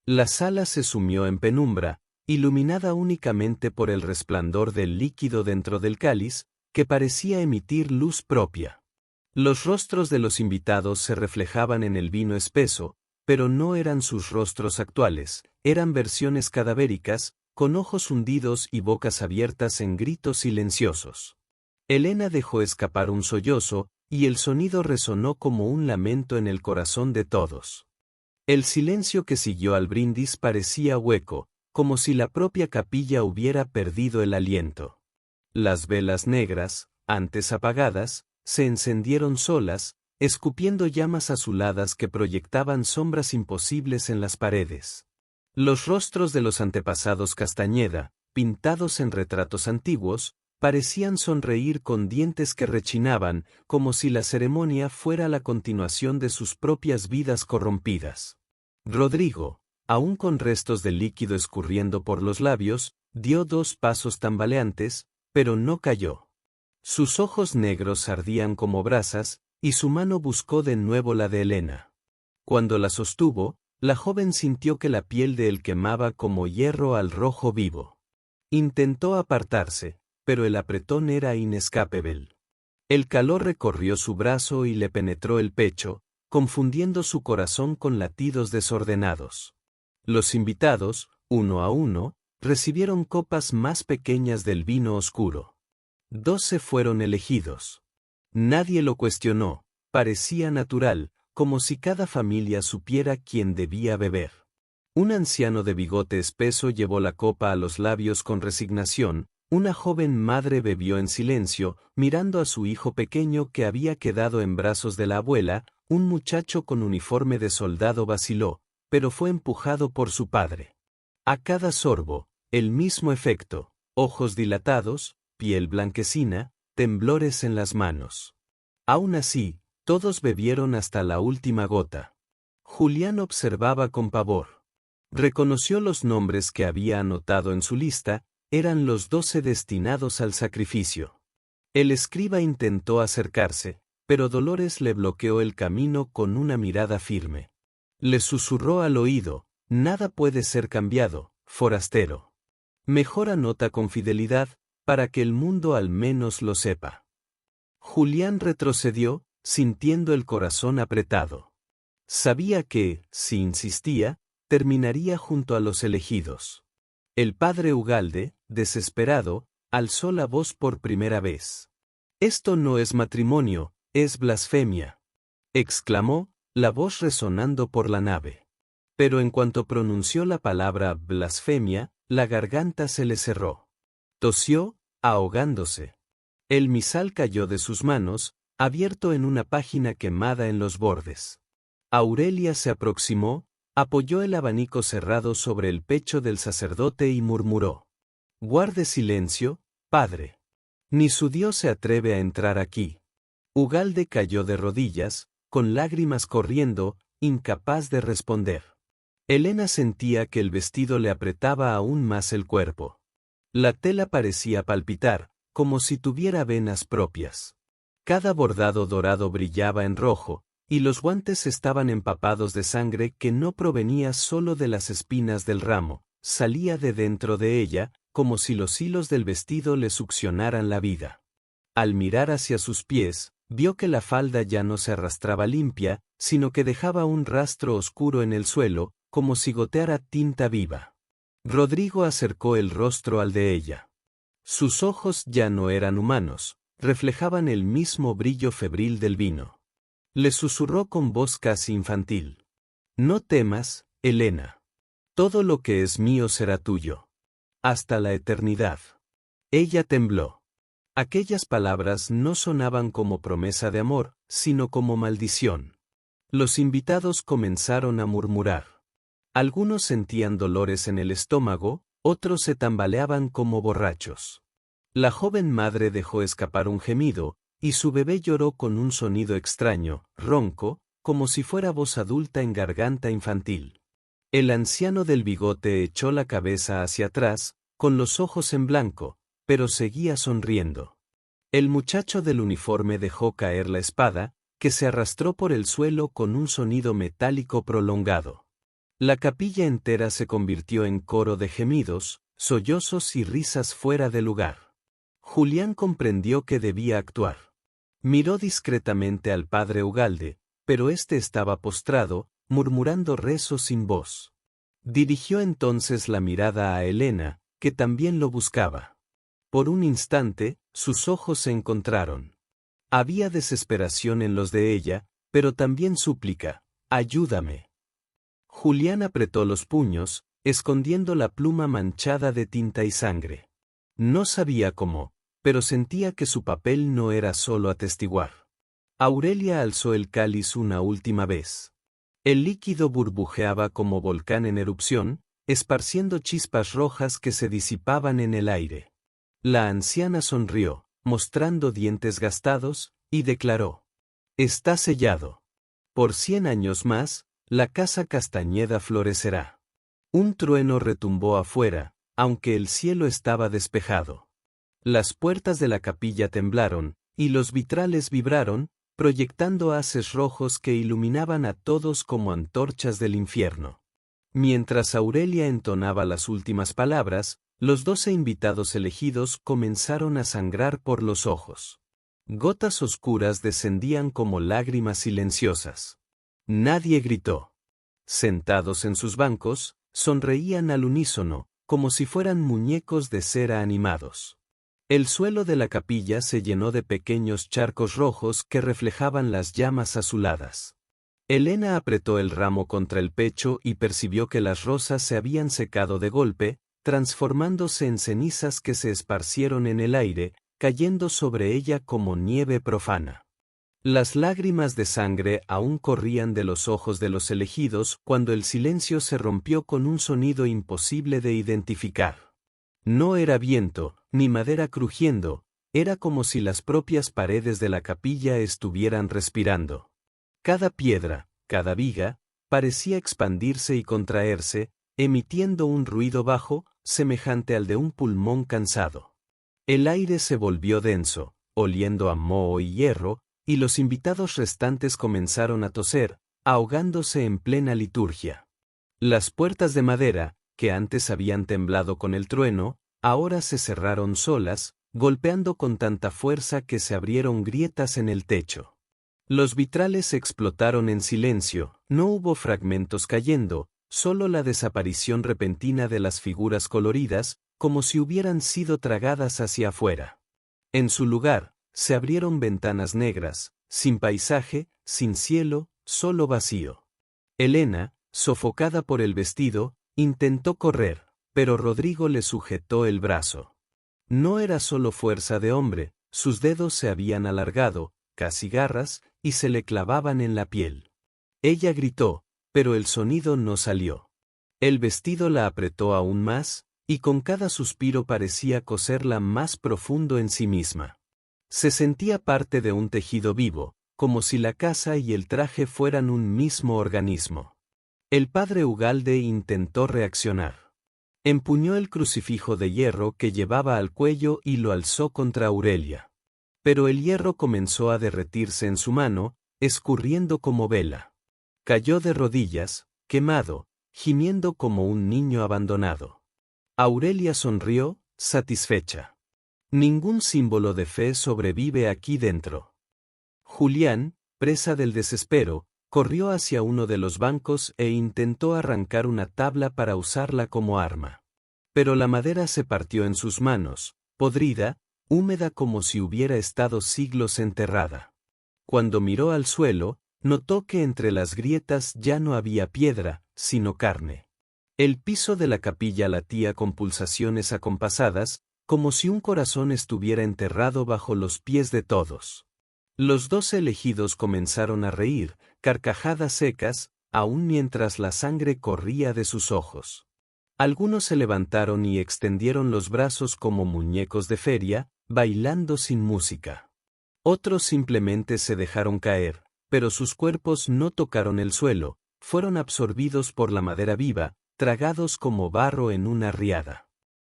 La sala se sumió en penumbra, iluminada únicamente por el resplandor del líquido dentro del cáliz, que parecía emitir luz propia. Los rostros de los invitados se reflejaban en el vino espeso, pero no eran sus rostros actuales, eran versiones cadavéricas, con ojos hundidos y bocas abiertas en gritos silenciosos. Elena dejó escapar un sollozo, y el sonido resonó como un lamento en el corazón de todos. El silencio que siguió al brindis parecía hueco, como si la propia capilla hubiera perdido el aliento. Las velas negras, antes apagadas, se encendieron solas, escupiendo llamas azuladas que proyectaban sombras imposibles en las paredes. Los rostros de los antepasados Castañeda, pintados en retratos antiguos, parecían sonreír con dientes que rechinaban, como si la ceremonia fuera la continuación de sus propias vidas corrompidas. Rodrigo, aún con restos de líquido escurriendo por los labios, dio 2 pasos tambaleantes, pero no cayó. Sus ojos negros ardían como brasas, y su mano buscó de nuevo la de Elena. Cuando la sostuvo, la joven sintió que la piel de él quemaba como hierro al rojo vivo. Intentó apartarse, pero el apretón era inescapable. El calor recorrió su brazo y le penetró el pecho, confundiendo su corazón con latidos desordenados. Los invitados, uno a uno, recibieron copas más pequeñas del vino oscuro. 12 fueron elegidos. Nadie lo cuestionó, parecía natural, como si cada familia supiera quién debía beber. Un anciano de bigote espeso llevó la copa a los labios con resignación. Una joven madre bebió en silencio, mirando a su hijo pequeño que había quedado en brazos de la abuela. Un muchacho con uniforme de soldado vaciló, pero fue empujado por su padre. A cada sorbo, el mismo efecto: ojos dilatados, piel blanquecina, temblores en las manos. Aún así, todos bebieron hasta la última gota. Julián observaba con pavor. Reconoció los nombres que había anotado en su lista. Eran los 12 destinados al sacrificio. El escriba intentó acercarse, pero Dolores le bloqueó el camino con una mirada firme. Le susurró al oído: nada puede ser cambiado, forastero. Mejor anota con fidelidad, para que el mundo al menos lo sepa. Julián retrocedió, sintiendo el corazón apretado. Sabía que, si insistía, terminaría junto a los elegidos. El padre Ugalde, desesperado, alzó la voz por primera vez. «Esto no es matrimonio, es blasfemia», exclamó, la voz resonando por la nave. Pero en cuanto pronunció la palabra blasfemia, la garganta se le cerró. Tosió, ahogándose. El misal cayó de sus manos, abierto en una página quemada en los bordes. Aurelia se aproximó, apoyó el abanico cerrado sobre el pecho del sacerdote y murmuró: «Guarde silencio, padre. Ni su Dios se atreve a entrar aquí». Ugalde cayó de rodillas, con lágrimas corriendo, incapaz de responder. Elena sentía que el vestido le apretaba aún más el cuerpo. La tela parecía palpitar, como si tuviera venas propias. Cada bordado dorado brillaba en rojo, y los guantes estaban empapados de sangre que no provenía solo de las espinas del ramo, salía de dentro de ella, como si los hilos del vestido le succionaran la vida. Al mirar hacia sus pies, vio que la falda ya no se arrastraba limpia, sino que dejaba un rastro oscuro en el suelo, como si goteara tinta viva. Rodrigo acercó el rostro al de ella. Sus ojos ya no eran humanos, reflejaban el mismo brillo febril del vino. Le susurró con voz casi infantil: «No temas, Elena. Todo lo que es mío será tuyo. Hasta la eternidad». Ella tembló. Aquellas palabras no sonaban como promesa de amor, sino como maldición. Los invitados comenzaron a murmurar. Algunos sentían dolores en el estómago, otros se tambaleaban como borrachos. La joven madre dejó escapar un gemido, y su bebé lloró con un sonido extraño, ronco, como si fuera voz adulta en garganta infantil. El anciano del bigote echó la cabeza hacia atrás, con los ojos en blanco, pero seguía sonriendo. El muchacho del uniforme dejó caer la espada, que se arrastró por el suelo con un sonido metálico prolongado. La capilla entera se convirtió en coro de gemidos, sollozos y risas fuera de lugar. Julián comprendió que debía actuar. Miró discretamente al padre Ugalde, pero éste estaba postrado, murmurando rezos sin voz. Dirigió entonces la mirada a Helena, que también lo buscaba. Por un instante, sus ojos se encontraron. Había desesperación en los de ella, pero también súplica, «Ayúdame». Julián apretó los puños, escondiendo la pluma manchada de tinta y sangre. No sabía cómo, pero sentía que su papel no era solo atestiguar. Aurelia alzó el cáliz una última vez. El líquido burbujeaba como volcán en erupción, esparciendo chispas rojas que se disipaban en el aire. La anciana sonrió, mostrando dientes gastados, y declaró: «Está sellado. Por 100 años más, la casa Castañeda florecerá». Un trueno retumbó afuera, aunque el cielo estaba despejado. Las puertas de la capilla temblaron, y los vitrales vibraron, proyectando haces rojos que iluminaban a todos como antorchas del infierno. Mientras Aurelia entonaba las últimas palabras, los 12 invitados elegidos comenzaron a sangrar por los ojos. Gotas oscuras descendían como lágrimas silenciosas. Nadie gritó. Sentados en sus bancos, sonreían al unísono, como si fueran muñecos de cera animados. El suelo de la capilla se llenó de pequeños charcos rojos que reflejaban las llamas azuladas. Helena apretó el ramo contra el pecho y percibió que las rosas se habían secado de golpe, transformándose en cenizas que se esparcieron en el aire, cayendo sobre ella como nieve profana. Las lágrimas de sangre aún corrían de los ojos de los elegidos cuando el silencio se rompió con un sonido imposible de identificar. No era viento, ni madera crujiendo, era como si las propias paredes de la capilla estuvieran respirando. Cada piedra, cada viga, parecía expandirse y contraerse, emitiendo un ruido bajo, semejante al de un pulmón cansado. El aire se volvió denso, oliendo a moho y hierro, y los invitados restantes comenzaron a toser, ahogándose en plena liturgia. Las puertas de madera, que antes habían temblado con el trueno, ahora se cerraron solas, golpeando con tanta fuerza que se abrieron grietas en el techo. Los vitrales explotaron en silencio, no hubo fragmentos cayendo, solo la desaparición repentina de las figuras coloridas, como si hubieran sido tragadas hacia afuera. En su lugar, se abrieron ventanas negras, sin paisaje, sin cielo, solo vacío. Helena, sofocada por el vestido, intentó correr, pero Rodrigo le sujetó el brazo. No era solo fuerza de hombre, sus dedos se habían alargado, casi garras, y se le clavaban en la piel. Ella gritó, pero el sonido no salió. El vestido la apretó aún más, y con cada suspiro parecía coserla más profundo en sí misma. Se sentía parte de un tejido vivo, como si la casa y el traje fueran un mismo organismo. El padre Ugalde intentó reaccionar. Empuñó el crucifijo de hierro que llevaba al cuello y lo alzó contra Aurelia. Pero el hierro comenzó a derretirse en su mano, escurriendo como vela. Cayó de rodillas, quemado, gimiendo como un niño abandonado. Aurelia sonrió, satisfecha. Ningún símbolo de fe sobrevive aquí dentro. Julián, presa del desespero, corrió hacia uno de los bancos e intentó arrancar una tabla para usarla como arma. Pero la madera se partió en sus manos, podrida, húmeda como si hubiera estado siglos enterrada. Cuando miró al suelo, notó que entre las grietas ya no había piedra, sino carne. El piso de la capilla latía con pulsaciones acompasadas, como si un corazón estuviera enterrado bajo los pies de todos. Los 12 elegidos comenzaron a reír, carcajadas secas, aún mientras la sangre corría de sus ojos. Algunos se levantaron y extendieron los brazos como muñecos de feria, bailando sin música. Otros simplemente se dejaron caer, pero sus cuerpos no tocaron el suelo, fueron absorbidos por la madera viva, tragados como barro en una riada.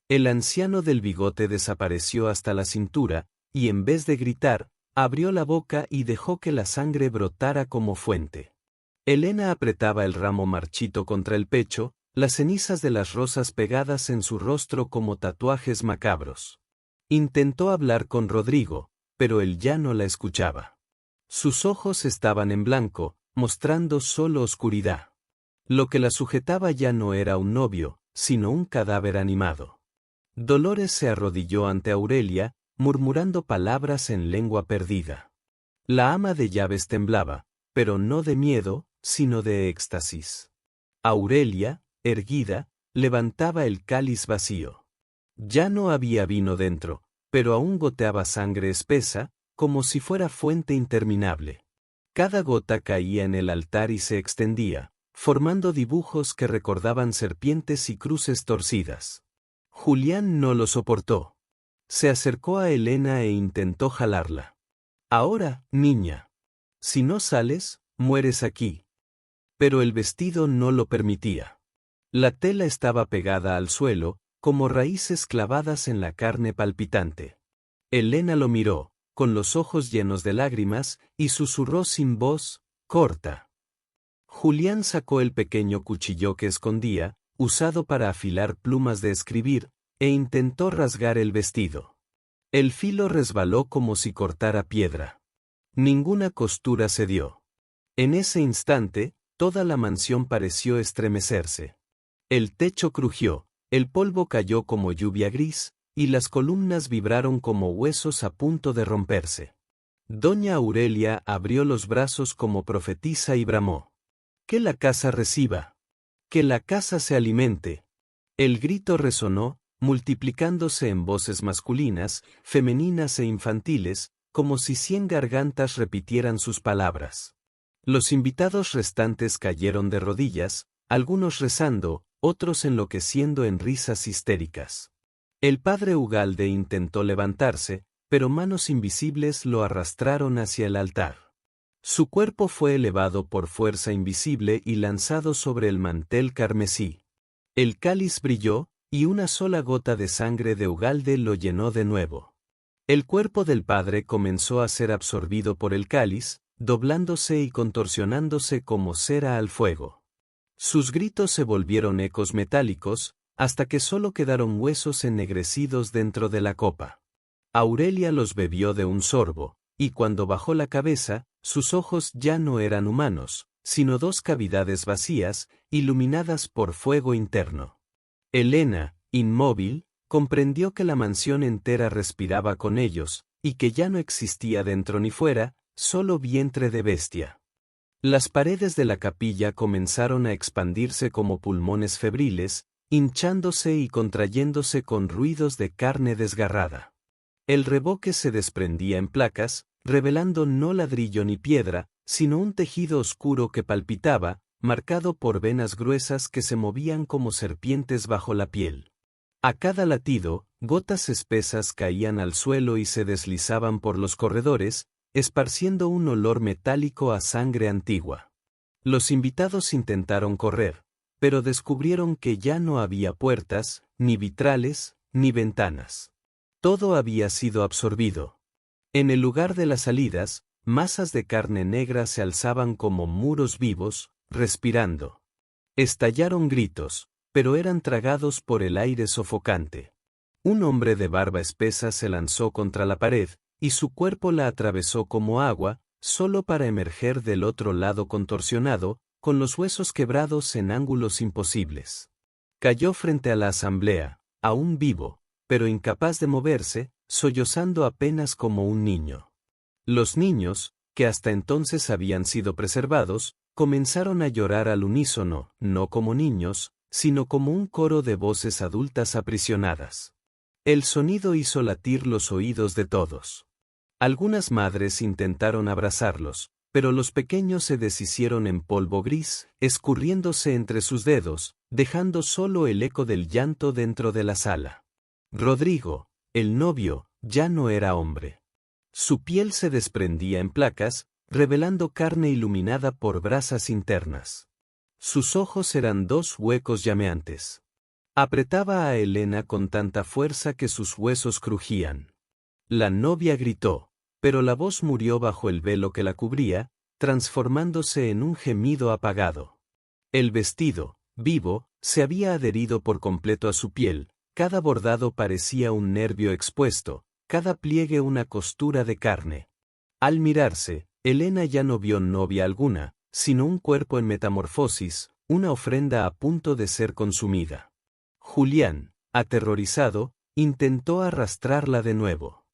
El anciano del bigote desapareció hasta la cintura, y en vez de gritar, abrió la boca y dejó que la sangre brotara como fuente. Elena apretaba el ramo marchito contra el pecho, las cenizas de las rosas pegadas en su rostro como tatuajes macabros. Intentó hablar con Rodrigo, pero él ya no la escuchaba. Sus ojos estaban en blanco, mostrando solo oscuridad. Lo que la sujetaba ya no era un novio, sino un cadáver animado. Dolores se arrodilló ante Aurelia, murmurando palabras en lengua perdida. La ama de llaves temblaba, pero no de miedo, sino de éxtasis. Aurelia, erguida, levantaba el cáliz vacío. Ya no había vino dentro, pero aún goteaba sangre espesa, como si fuera fuente interminable. Cada gota caía en el altar y se extendía, formando dibujos que recordaban serpientes y cruces torcidas. Julián no lo soportó. Se acercó a Elena e intentó jalarla. Ahora, niña. Si no sales, mueres aquí. Pero el vestido no lo permitía. La tela estaba pegada al suelo, como raíces clavadas en la carne palpitante. Elena lo miró, con los ojos llenos de lágrimas, y susurró sin voz, «Corta». Julián sacó el pequeño cuchillo que escondía, usado para afilar plumas de escribir, e intentó rasgar el vestido. El filo resbaló como si cortara piedra. Ninguna costura cedió. En ese instante, toda la mansión pareció estremecerse. El techo crujió, el polvo cayó como lluvia gris, y las columnas vibraron como huesos a punto de romperse. Doña Aurelia abrió los brazos como profetisa y bramó. «Que la casa reciba. Que la casa se alimente». El grito resonó, multiplicándose en voces masculinas, femeninas e infantiles, como si 100 gargantas repitieran sus palabras. Los invitados restantes cayeron de rodillas, algunos rezando, otros enloqueciendo en risas histéricas. El padre Ugalde intentó levantarse, pero manos invisibles lo arrastraron hacia el altar. Su cuerpo fue elevado por fuerza invisible y lanzado sobre el mantel carmesí. El cáliz brilló, y una sola gota de sangre de Ugalde lo llenó de nuevo. El cuerpo del padre comenzó a ser absorbido por el cáliz, doblándose y contorsionándose como cera al fuego. Sus gritos se volvieron ecos metálicos, hasta que solo quedaron huesos ennegrecidos dentro de la copa. Aurelia los bebió de un sorbo, y cuando bajó la cabeza, sus ojos ya no eran humanos, sino 2 cavidades vacías, iluminadas por fuego interno. Elena, inmóvil, comprendió que la mansión entera respiraba con ellos, y que ya no existía dentro ni fuera, solo vientre de bestia. Las paredes de la capilla comenzaron a expandirse como pulmones febriles, hinchándose y contrayéndose con ruidos de carne desgarrada. El revoque se desprendía en placas, revelando no ladrillo ni piedra, sino un tejido oscuro que palpitaba, marcado por venas gruesas que se movían como serpientes bajo la piel. A cada latido, gotas espesas caían al suelo y se deslizaban por los corredores, esparciendo un olor metálico a sangre antigua. Los invitados intentaron correr, pero descubrieron que ya no había puertas, ni vitrales, ni ventanas. Todo había sido absorbido. En el lugar de las salidas, masas de carne negra se alzaban como muros vivos, respirando. Estallaron gritos, pero eran tragados por el aire sofocante. Un hombre de barba espesa se lanzó contra la pared, y su cuerpo la atravesó como agua, solo para emerger del otro lado contorsionado, con los huesos quebrados en ángulos imposibles. Cayó frente a la asamblea, aún vivo, pero incapaz de moverse, sollozando apenas como un niño. Los niños, que hasta entonces habían sido preservados, comenzaron a llorar al unísono, no como niños, sino como un coro de voces adultas aprisionadas. El sonido hizo latir los oídos de todos. Algunas madres intentaron abrazarlos, pero los pequeños se deshicieron en polvo gris, escurriéndose entre sus dedos, dejando solo el eco del llanto dentro de la sala. Rodrigo, el novio, ya no era hombre. Su piel se desprendía en placas, revelando carne iluminada por brasas internas. Sus ojos eran dos huecos llameantes. Apretaba a Elena con tanta fuerza que sus huesos crujían. La novia gritó, pero la voz murió bajo el velo que la cubría, transformándose en un gemido apagado. El vestido, vivo, se había adherido por completo a su piel, cada bordado parecía un nervio expuesto, cada pliegue una costura de carne. Al mirarse, Elena ya no vio novia alguna, sino un cuerpo en metamorfosis, una ofrenda a punto de ser consumida. Julián, aterrorizado, intentó arrastrarla de nuevo.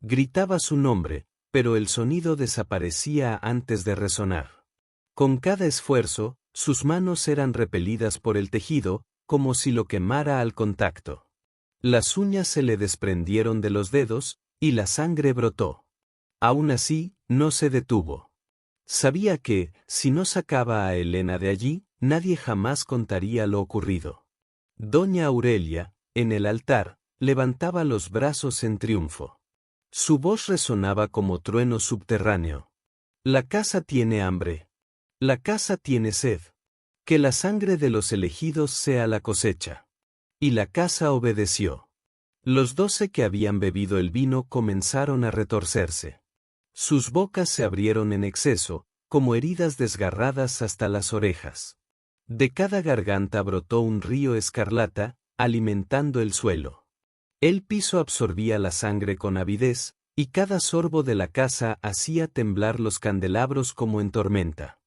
Gritaba su nombre, pero el sonido desaparecía antes de resonar. Con cada esfuerzo, sus manos eran repelidas por el tejido, como si lo quemara al contacto. Las uñas se le desprendieron de los dedos, y la sangre brotó. Aún así, no se detuvo. Sabía que, si no sacaba a Elena de allí, nadie jamás contaría lo ocurrido. Doña Aurelia, en el altar, levantaba los brazos en triunfo. Su voz resonaba como trueno subterráneo. La casa tiene hambre. La casa tiene sed. Que la sangre de los elegidos sea la cosecha. Y la casa obedeció. Los 12 que habían bebido el vino comenzaron a retorcerse. Sus bocas se abrieron en exceso, como heridas desgarradas hasta las orejas. De cada garganta brotó un río escarlata, alimentando el suelo. El piso absorbía la sangre con avidez, y cada sorbo de la casa hacía temblar los candelabros como en tormenta.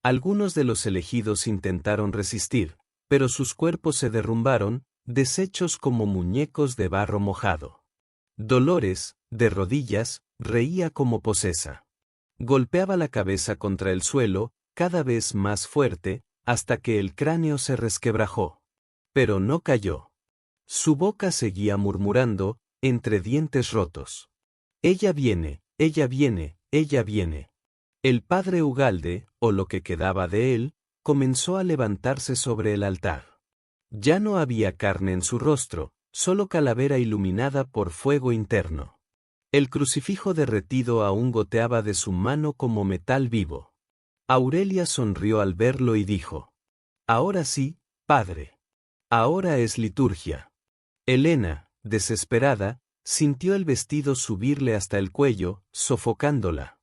Algunos de los elegidos intentaron resistir, pero sus cuerpos se derrumbaron, deshechos como muñecos de barro mojado. Dolores, de rodillas, reía como posesa. Golpeaba la cabeza contra el suelo, cada vez más fuerte, hasta que el cráneo se resquebrajó. Pero no cayó. Su boca seguía murmurando, entre dientes rotos. Ella viene, ella viene, ella viene. El padre Ugalde, o lo que quedaba de él, comenzó a levantarse sobre el altar. Ya no había carne en su rostro, solo calavera iluminada por fuego interno. El crucifijo derretido aún goteaba de su mano como metal vivo. Aurelia sonrió al verlo y dijo: «Ahora sí, padre. Ahora es liturgia». Elena, desesperada, sintió el vestido subirle hasta el cuello, sofocándola.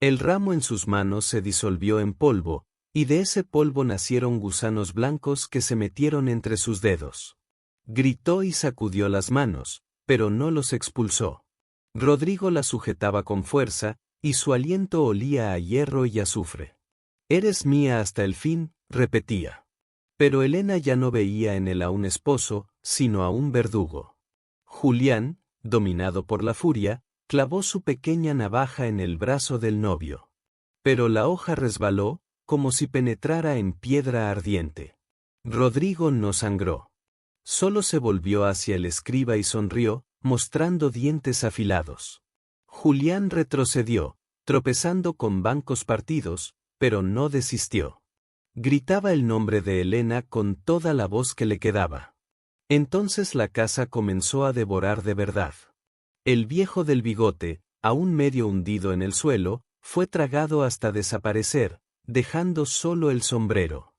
El ramo en sus manos se disolvió en polvo, y de ese polvo nacieron gusanos blancos que se metieron entre sus dedos. Gritó y sacudió las manos, pero no los expulsó. Rodrigo la sujetaba con fuerza, y su aliento olía a hierro y azufre. «Eres mía hasta el fin», repetía. Pero Elena ya no veía en él a un esposo, sino a un verdugo. Julián, dominado por la furia, clavó su pequeña navaja en el brazo del novio. Pero la hoja resbaló, como si penetrara en piedra ardiente. Rodrigo no sangró. Solo se volvió hacia el escriba y sonrió, mostrando dientes afilados. Julián retrocedió, tropezando con bancos partidos, pero no desistió. Gritaba el nombre de Elena con toda la voz que le quedaba. Entonces la casa comenzó a devorar de verdad. El viejo del bigote, aún medio hundido en el suelo, fue tragado hasta desaparecer, dejando solo el sombrero.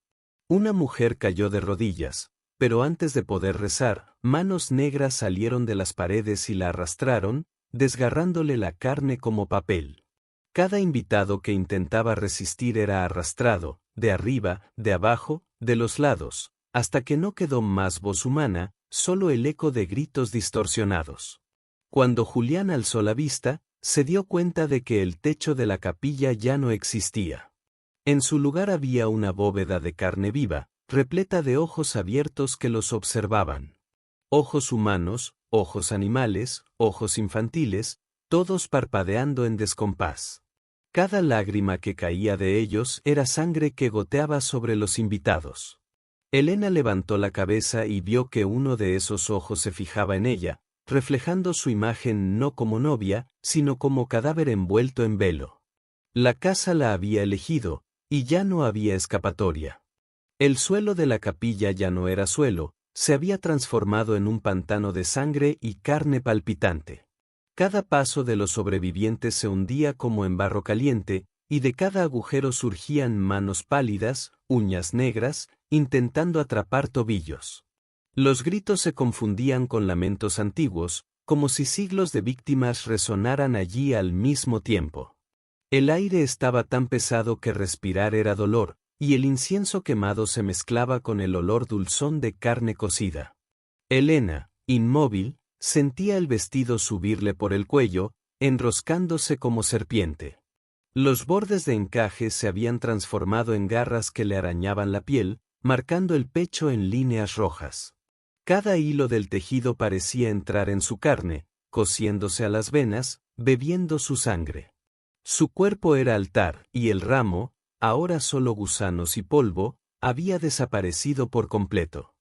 Una mujer cayó de rodillas, pero antes de poder rezar, manos negras salieron de las paredes y la arrastraron, desgarrándole la carne como papel. Cada invitado que intentaba resistir era arrastrado, de arriba, de abajo, de los lados, hasta que no quedó más voz humana, solo el eco de gritos distorsionados. Cuando Julián alzó la vista, se dio cuenta de que el techo de la capilla ya no existía. En su lugar había una bóveda de carne viva, repleta de ojos abiertos que los observaban. Ojos humanos, ojos animales, ojos infantiles, todos parpadeando en descompás. Cada lágrima que caía de ellos era sangre que goteaba sobre los invitados. Elena levantó la cabeza y vio que uno de esos ojos se fijaba en ella, reflejando su imagen no como novia, sino como cadáver envuelto en velo. La casa la había elegido, y ya no había escapatoria. El suelo de la capilla ya no era suelo, se había transformado en un pantano de sangre y carne palpitante. Cada paso de los sobrevivientes se hundía como en barro caliente, y de cada agujero surgían manos pálidas, uñas negras, intentando atrapar tobillos. Los gritos se confundían con lamentos antiguos, como si siglos de víctimas resonaran allí al mismo tiempo. El aire estaba tan pesado que respirar era dolor, y el incienso quemado se mezclaba con el olor dulzón de carne cocida. Elena, inmóvil, sentía el vestido subirle por el cuello, enroscándose como serpiente. Los bordes de encaje se habían transformado en garras que le arañaban la piel, marcando el pecho en líneas rojas. Cada hilo del tejido parecía entrar en su carne, cosiéndose a las venas, bebiendo su sangre. Su cuerpo era altar, y el ramo, ahora solo gusanos y polvo, había desaparecido por completo.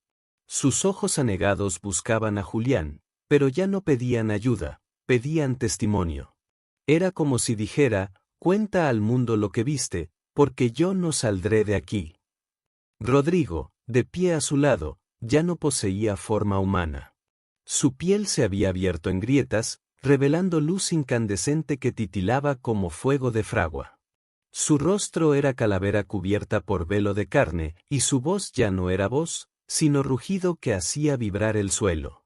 Sus ojos anegados buscaban a Julián, pero ya no pedían ayuda, pedían testimonio. Era como si dijera: cuenta al mundo lo que viste, porque yo no saldré de aquí. Rodrigo, de pie a su lado, ya no poseía forma humana. Su piel se había abierto en grietas, revelando luz incandescente que titilaba como fuego de fragua. Su rostro era calavera cubierta por velo de carne, y su voz ya no era voz, sino rugido que hacía vibrar el suelo.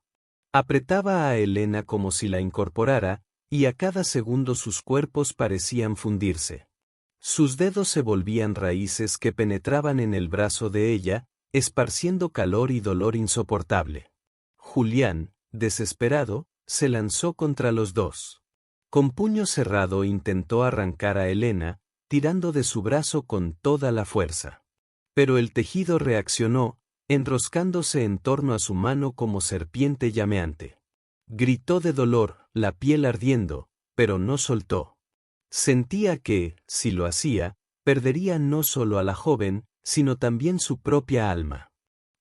Apretaba a Elena como si la incorporara, y a cada segundo sus cuerpos parecían fundirse. Sus dedos se volvían raíces que penetraban en el brazo de ella, esparciendo calor y dolor insoportable. Julián, desesperado, se lanzó contra los dos. Con puño cerrado intentó arrancar a Elena, tirando de su brazo con toda la fuerza. Pero el tejido reaccionó, enroscándose en torno a su mano como serpiente llameante. Gritó de dolor, la piel ardiendo, pero no soltó. Sentía que, si lo hacía, perdería no solo a la joven, sino también su propia alma.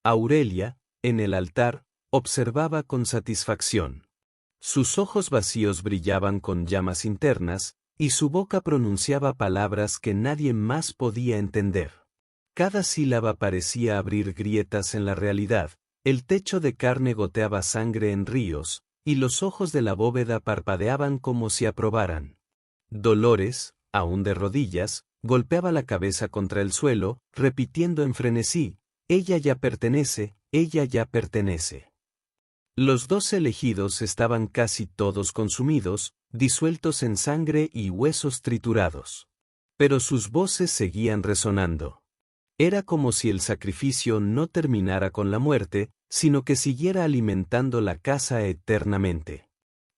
Aurelia, en el altar, observaba con satisfacción. Sus ojos vacíos brillaban con llamas internas, y su boca pronunciaba palabras que nadie más podía entender. Cada sílaba parecía abrir grietas en la realidad, el techo de carne goteaba sangre en ríos, y los ojos de la bóveda parpadeaban como si aprobaran. Dolores, aún de rodillas, golpeaba la cabeza contra el suelo, repitiendo en frenesí: ella ya pertenece, ella ya pertenece. Los dos elegidos estaban casi todos consumidos, disueltos en sangre y huesos triturados. Pero sus voces seguían resonando. Era como si el sacrificio no terminara con la muerte, sino que siguiera alimentando la casa eternamente.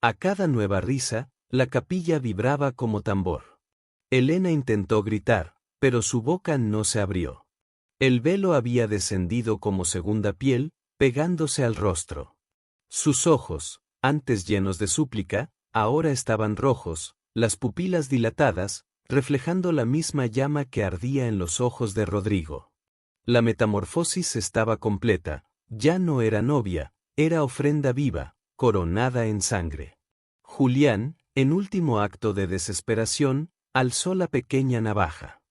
A cada nueva risa, la capilla vibraba como tambor. Elena intentó gritar, pero su boca no se abrió. El velo había descendido como segunda piel, pegándose al rostro. Sus ojos, antes llenos de súplica, ahora estaban rojos, las pupilas dilatadas, reflejando la misma llama que ardía en los ojos de Rodrigo. La metamorfosis estaba completa, ya no era novia, era ofrenda viva, coronada en sangre. Julián, en último acto de desesperación, alzó la pequeña navaja.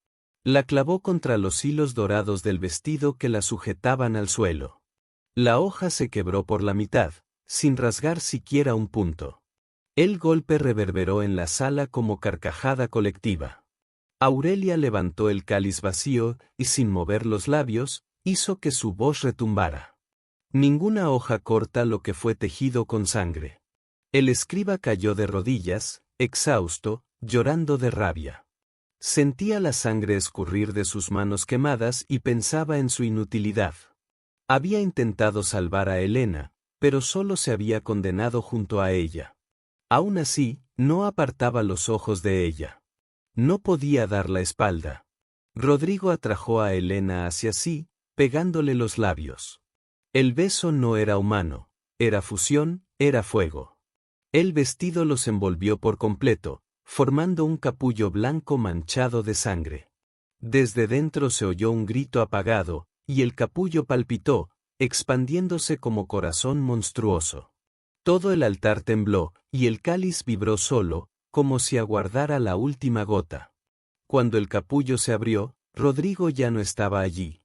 La clavó contra los hilos dorados del vestido que la sujetaban al suelo. La hoja se quebró por la mitad, sin rasgar siquiera un punto. El golpe reverberó en la sala como carcajada colectiva. Aurelia levantó el cáliz vacío y, sin mover los labios, hizo que su voz retumbara. Ninguna hoja corta lo que fue tejido con sangre. El escriba cayó de rodillas, exhausto, llorando de rabia. Sentía la sangre escurrir de sus manos quemadas y pensaba en su inutilidad. Había intentado salvar a Elena, pero solo se había condenado junto a ella. Aún así, no apartaba los ojos de ella. No podía dar la espalda. Rodrigo atrajo a Elena hacia sí, pegándole los labios. El beso no era humano, era fusión, era fuego. El vestido los envolvió por completo, formando un capullo blanco manchado de sangre. Desde dentro se oyó un grito apagado, y el capullo palpitó, expandiéndose como corazón monstruoso. Todo el altar tembló, y el cáliz vibró solo, como si aguardara la última gota. Cuando el capullo se abrió, Rodrigo ya no estaba allí.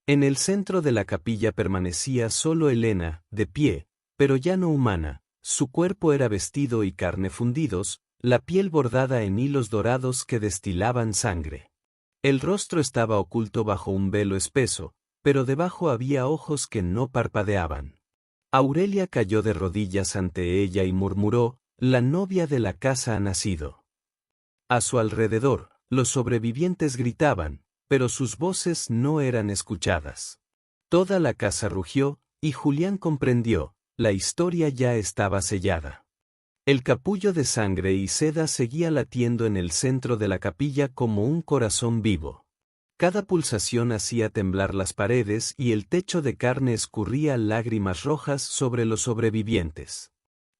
En el centro de la capilla permanecía solo Elena, de pie, pero ya no humana. Su cuerpo era vestido y carne fundidos, la piel bordada en hilos dorados que destilaban sangre. El rostro estaba oculto bajo un velo espeso, pero debajo había ojos que no parpadeaban. Aurelia cayó de rodillas ante ella y murmuró: «La novia de la casa ha nacido». A su alrededor, los sobrevivientes gritaban, pero sus voces no eran escuchadas. Toda la casa rugió, y Julián comprendió: la historia ya estaba sellada. El capullo de sangre y seda seguía latiendo en el centro de la capilla como un corazón vivo. Cada pulsación hacía temblar las paredes y el techo de carne escurría lágrimas rojas sobre los sobrevivientes.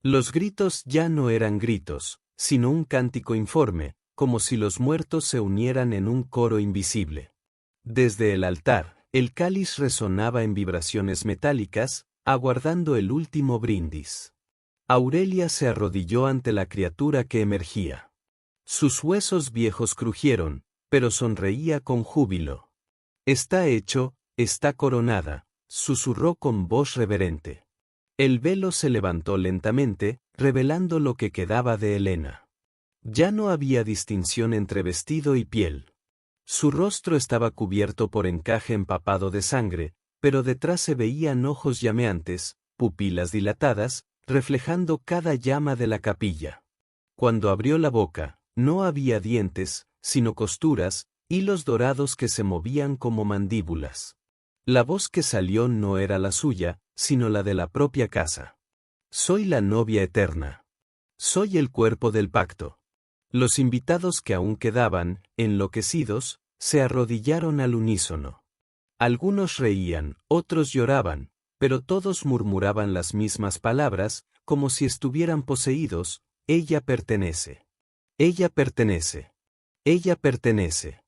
Los gritos ya no eran gritos, sino un cántico informe, como si los muertos se unieran en un coro invisible. Desde el altar, el cáliz resonaba en vibraciones metálicas, aguardando el último brindis. Aurelia se arrodilló ante la criatura que emergía. Sus huesos viejos crujieron, pero sonreía con júbilo. «Está hecho, está coronada», susurró con voz reverente. El velo se levantó lentamente, revelando lo que quedaba de Elena. Ya no había distinción entre vestido y piel. Su rostro estaba cubierto por encaje empapado de sangre, pero detrás se veían ojos llameantes, pupilas dilatadas, reflejando cada llama de la capilla. Cuando abrió la boca, no había dientes, sino costuras, hilos dorados que se movían como mandíbulas. La voz que salió no era la suya, sino la de la propia casa. «Soy la novia eterna. Soy el cuerpo del pacto». Los invitados que aún quedaban, enloquecidos, se arrodillaron al unísono. Algunos reían, otros lloraban, pero todos murmuraban las mismas palabras, como si estuvieran poseídos: «Ella pertenece. Ella pertenece. Ella pertenece».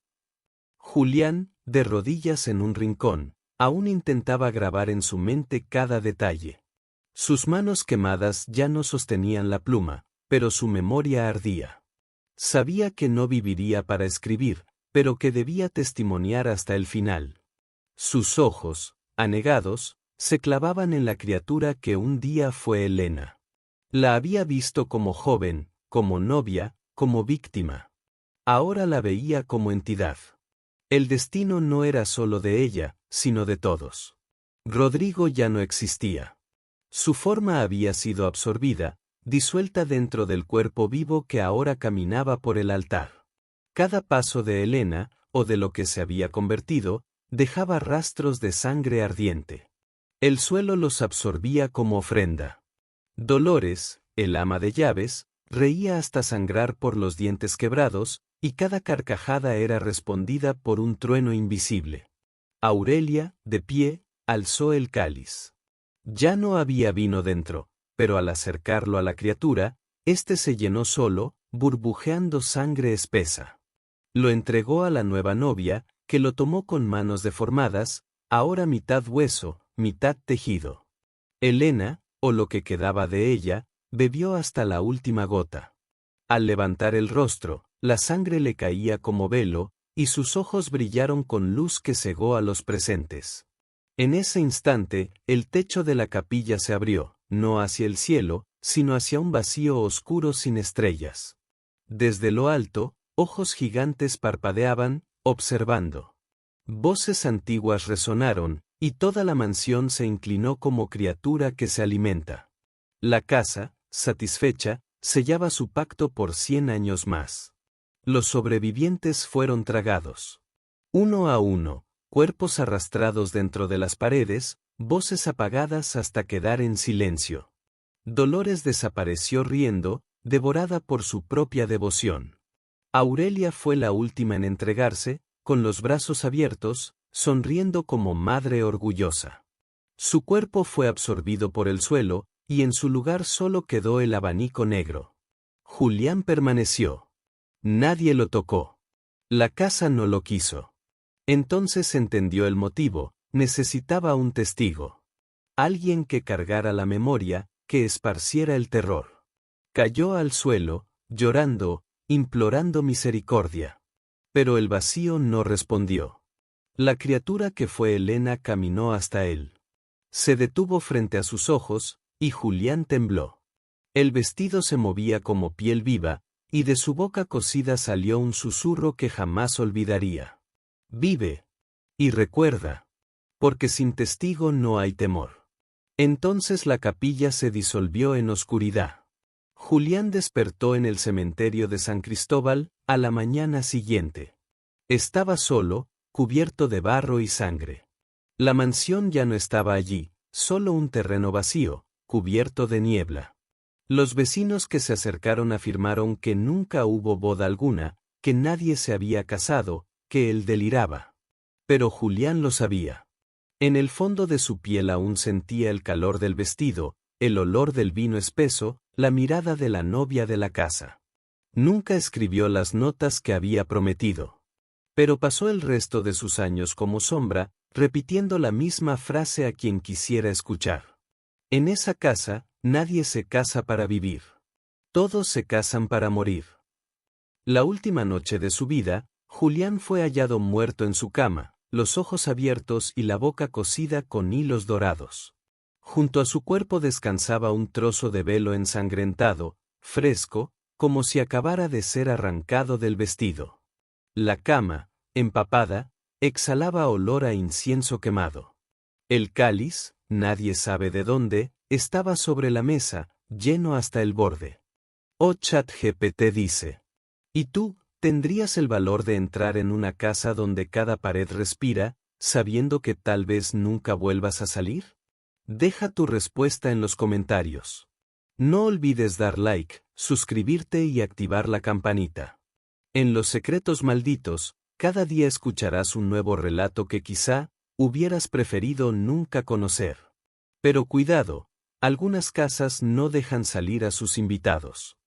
Julián, de rodillas en un rincón, aún intentaba grabar en su mente cada detalle. Sus manos quemadas ya no sostenían la pluma, pero su memoria ardía. Sabía que no viviría para escribir, pero que debía testimoniar hasta el final. Sus ojos, anegados, se clavaban en la criatura que un día fue Elena. La había visto como joven, como novia, como víctima. Ahora la veía como entidad. El destino no era solo de ella, sino de todos. Rodrigo ya no existía. Su forma había sido absorbida, disuelta dentro del cuerpo vivo que ahora caminaba por el altar. Cada paso de Elena, o de lo que se había convertido, dejaba rastros de sangre ardiente. El suelo los absorbía como ofrenda. Dolores, el ama de llaves, reía hasta sangrar por los dientes quebrados, y cada carcajada era respondida por un trueno invisible. Aurelia, de pie, alzó el cáliz. Ya no había vino dentro, pero al acercarlo a la criatura, éste se llenó solo, burbujeando sangre espesa. Lo entregó a la nueva novia, que lo tomó con manos deformadas, ahora mitad hueso, mitad tejido. Elena, o lo que quedaba de ella, bebió hasta la última gota. Al levantar el rostro, la sangre le caía como velo, y sus ojos brillaron con luz que cegó a los presentes. En ese instante, el techo de la capilla se abrió, no hacia el cielo, sino hacia un vacío oscuro sin estrellas. Desde lo alto, ojos gigantes parpadeaban, observando. Voces antiguas resonaron, y toda la mansión se inclinó como criatura que se alimenta. La casa, satisfecha, sellaba su pacto por 100 años más. Los sobrevivientes fueron tragados. Uno a uno, cuerpos arrastrados dentro de las paredes, voces apagadas hasta quedar en silencio. Dolores desapareció riendo, devorada por su propia devoción. Aurelia fue la última en entregarse, con los brazos abiertos, sonriendo como madre orgullosa. Su cuerpo fue absorbido por el suelo, y en su lugar solo quedó el abanico negro. Julián permaneció. Nadie lo tocó. La casa no lo quiso. Entonces entendió el motivo: necesitaba un testigo. Alguien que cargara la memoria, que esparciera el terror. Cayó al suelo, llorando, implorando misericordia. Pero el vacío no respondió. La criatura que fue Elena caminó hasta él. Se detuvo frente a sus ojos, y Julián tembló. El vestido se movía como piel viva, y de su boca cosida salió un susurro que jamás olvidaría. Vive. Y recuerda. Porque sin testigo no hay temor. Entonces la capilla se disolvió en oscuridad. Julián despertó en el cementerio de San Cristóbal, a la mañana siguiente. Estaba solo, cubierto de barro y sangre. La mansión ya no estaba allí, solo un terreno vacío, cubierto de niebla. Los vecinos que se acercaron afirmaron que nunca hubo boda alguna, que nadie se había casado, que él deliraba. Pero Julián lo sabía. En el fondo de su piel aún sentía el calor del vestido, el olor del vino espeso, la mirada de la novia de la casa. Nunca escribió las notas que había prometido. Pero pasó el resto de sus años como sombra, repitiendo la misma frase a quien quisiera escuchar. En esa casa, nadie se casa para vivir. Todos se casan para morir. La última noche de su vida, Julián fue hallado muerto en su cama, los ojos abiertos y la boca cosida con hilos dorados. Junto a su cuerpo descansaba un trozo de velo ensangrentado, fresco, como si acabara de ser arrancado del vestido. La cama, empapada, exhalaba olor a incienso quemado. El cáliz, nadie sabe de dónde, estaba sobre la mesa, lleno hasta el borde. ChatGPT dice: ¿y tú, tendrías el valor de entrar en una casa donde cada pared respira, sabiendo que tal vez nunca vuelvas a salir? Deja tu respuesta en los comentarios. No olvides dar like, suscribirte y activar la campanita. En Los Secretos Malditos, cada día escucharás un nuevo relato que quizá hubieras preferido nunca conocer. Pero cuidado, algunas casas no dejan salir a sus invitados.